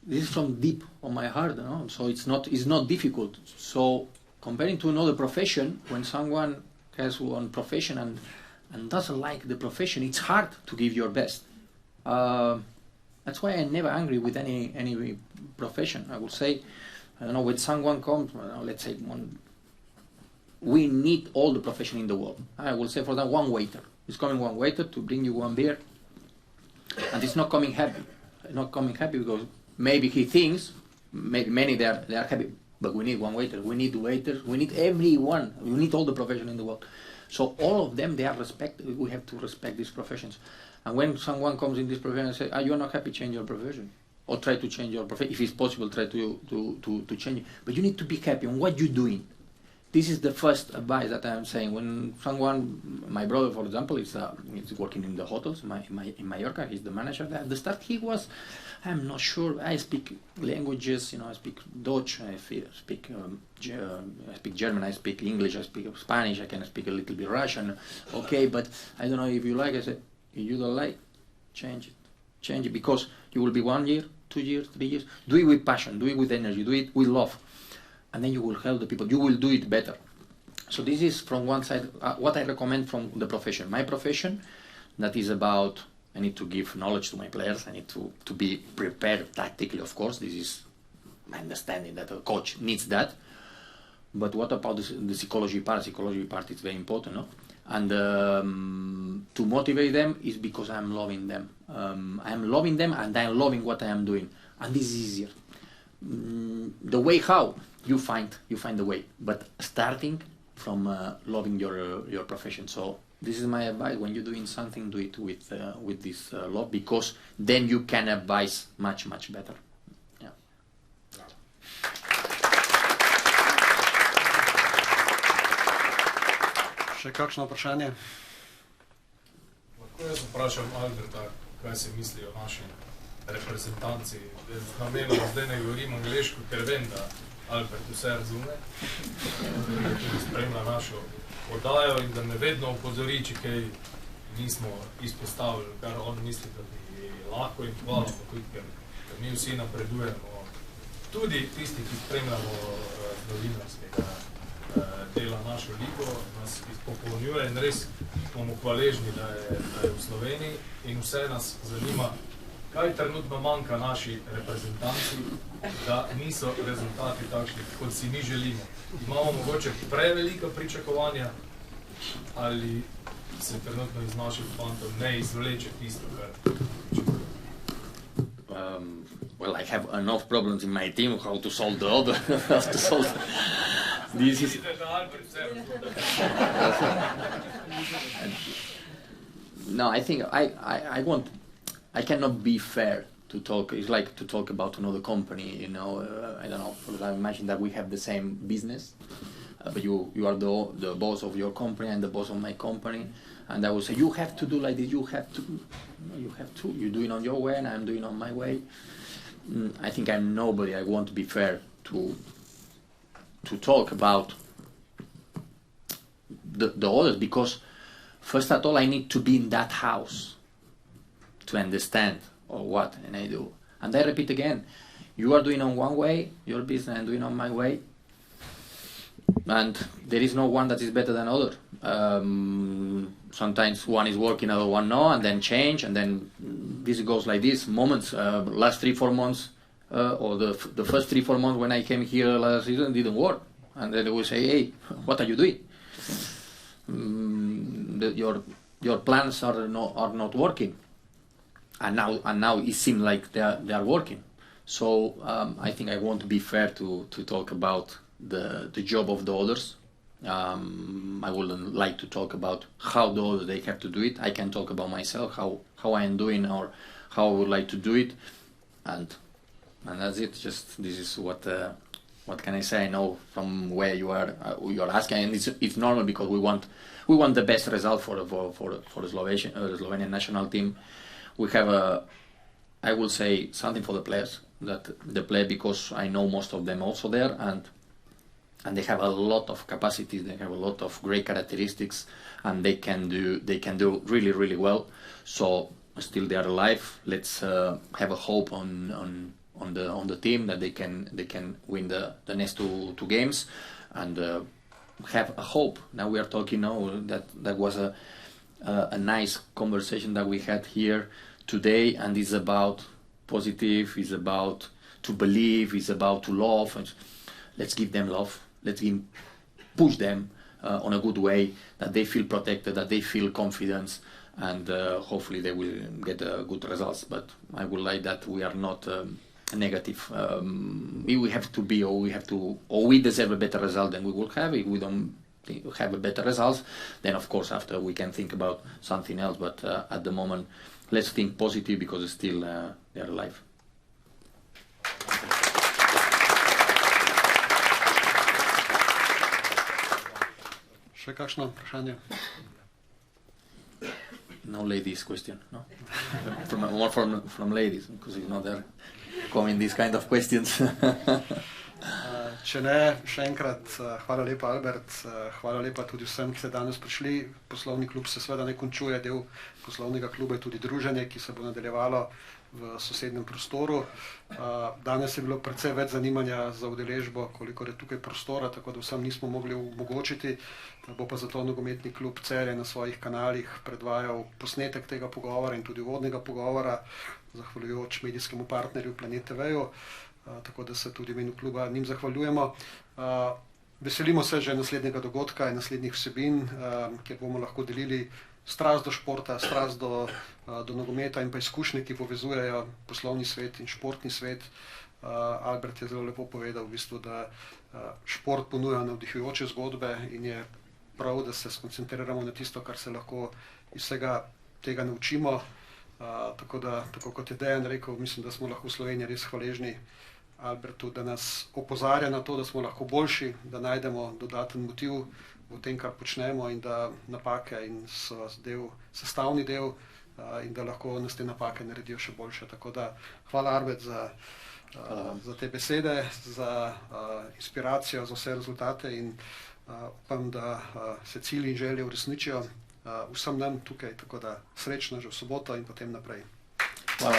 this from deep on my heart, no? So it's not difficult. So comparing to another profession, when someone has one profession and doesn't like the profession, it's hard to give your best. That's why I'm never angry with any profession. I would say, I don't know, when someone comes, let's say, we need all the profession in the world. I will say, for that, one waiter. It's coming one waiter to bring you one beer, and it's not coming happy. not coming happy because maybe he thinks, maybe many they are happy, but we need one waiter, we need waiters, we need everyone, we need all the profession in the world. So all of them, they are we have to respect these professions. And when someone comes in this profession and says, you're not happy, change your profession. Or try to change your profession. If it's possible, try to change it. But you need to be happy on what you're doing. This is the first advice that I'm saying. When someone, my brother, for example, is working in the hotels in Mallorca, he's the manager there. At the start, he was, I'm not sure, I speak languages, I speak Dutch, I speak German, I speak English, I speak Spanish, I can speak a little bit Russian. Okay, but I don't know if you like. I said, if you don't like, change it. Change it, because you will be 1 year, 2 years, 3 years. Do it with passion, do it with energy, do it with love. And then you will help the people, you will do it better. So this is from one side, what I recommend from the profession. My profession, that is about, I need to give knowledge to my players, I need to be prepared tactically, of course. This is my understanding that a coach needs that. But what about the psychology part? Psychology part is very important, no? And to motivate them is because I'm loving them. I'm loving them and I'm loving what I am doing. And this is easier. The way how, you find the way. But starting from loving your profession. So this is my advice. When you're doing something, do it with this love, because then you can advise much, much better. Yeah. Še kakšno vprašanje? Lahko jaz vprašam Alberta, kaj se misli o naši reprezentanci. Namenoma zdaj ne govorim angleško, ker vem, da Albert vse razume, da tudi spremlja našo oddajo in da me vedno opozori, če kaj nismo izpostavili, kar on misli, da bi lahko, in hvala pa tudi, ker mi vsi napredujemo. Tudi tisti, ki spremljamo novinarskega dela našo ligo, nas izpopolnjuje in res bomo hvaležni, da je v Sloveniji, in vse nas zanima, kaj trenutno manjka naši reprezentanci, da niso rezultati takšni, kot si mi želimo. Imamo mogoče prevelika pričakovanja, ali se trenutno iz naših fantov ne izvleče tisto, kar pričakujemo. Well, I have enough problems in my team, how to solve the other, how to solve... This is... No, I think I cannot be fair to talk. It's like to talk about another company, I don't know, because I imagine that we have the same business, but you are the boss of your company and the boss of my company, and I will say, you have to do like this, you have to, you do it on your way and I'm doing it on my way. I think I'm nobody. I want to be fair to talk about the others, because first of all I need to be in that house to understand or what, and I do. And I repeat again, you are doing on one way, your business, I'm doing on my way, and there is no one that is better than other. Sometimes one is working, other one no, and then change, and then this goes like this. Moments, last 3-4 months, or the first 3-4 months when I came here last season didn't work, and then they will say, hey, what are you doing? Your plans are not working, and now it seems like they are working. So I think I want to be fair to talk about the job of the others. I wouldn't like to talk about how the others they have to do it. I can talk about myself, how I am doing, or how I would like to do it, and that's it. Just this is what can I say? I know from where you are asking, and it's normal, because we want the best result for the Slovenian national team. We have I will say something for the players, that they play, because I know most of them also there, and they have a lot of capacities, they have a lot of great characteristics, and they can do really, really well. So still they are alive. Let's have a hope on the team that they can win the next two games, and have a hope. Now we are talking that was a nice conversation that we had here today, and it's about positive, it's about to believe, it's about to love. And let's give them love. Let's push them on a good way, that they feel protected, that they feel confidence, and hopefully they will get good results. But I would like that we are not negative. We have to be, or we deserve a better result than we will have. If we don't have a better results, then of course after we can think about something else. But at the moment, let's think positive because still they are alive. Še kakšno vprašanje? No ladies question, no? More from ladies, because you know they're coming these kind of questions. Če ne, še enkrat hvala lepa Albert, hvala lepa tudi vsem, ki ste danes prišli. Poslovni klub se seveda ne končuje, del poslovnega kluba je tudi druženje, ki se bo nadaljevalo v sosednjem prostoru. Danes je bilo precej več zanimanja za udeležbo, kolikor je tukaj prostora, tako da vsem nismo mogli omogočiti. Bo pa zato nogometni klub Celje na svojih kanalih predvajal posnetek tega pogovora in tudi uvodnega pogovora, zahvaljujoč medijskemu partnerju Planet TV-ju, tako da se tudi v imenu kluba njim zahvaljujemo. Veselimo se že naslednjega dogodka in naslednjih vsebin, kjer bomo lahko delili strast do športa, strast do nogometa in pa izkušnje, ki povezujejo poslovni svet in športni svet. Albert je zelo lepo povedal, v bistvu, da šport ponuja navdihujoče zgodbe in je prav, da se skoncentriramo na tisto, kar se lahko iz vsega tega naučimo. Tako kot je Dejan rekel, mislim, da smo lahko v Sloveniji res hvaležni Albertu, da nas opozarja na to, da smo lahko boljši, da najdemo dodaten motiv v tem, kar počnemo in da napake in so sestavni del in da lahko nas te napake naredijo še boljše. Tako da hvala Albert za te besede, za inspiracijo, za vse rezultate in upam, da se cilji in želje uresničijo vsem nam tukaj, tako da srečno že v soboto in potem naprej. Hvala.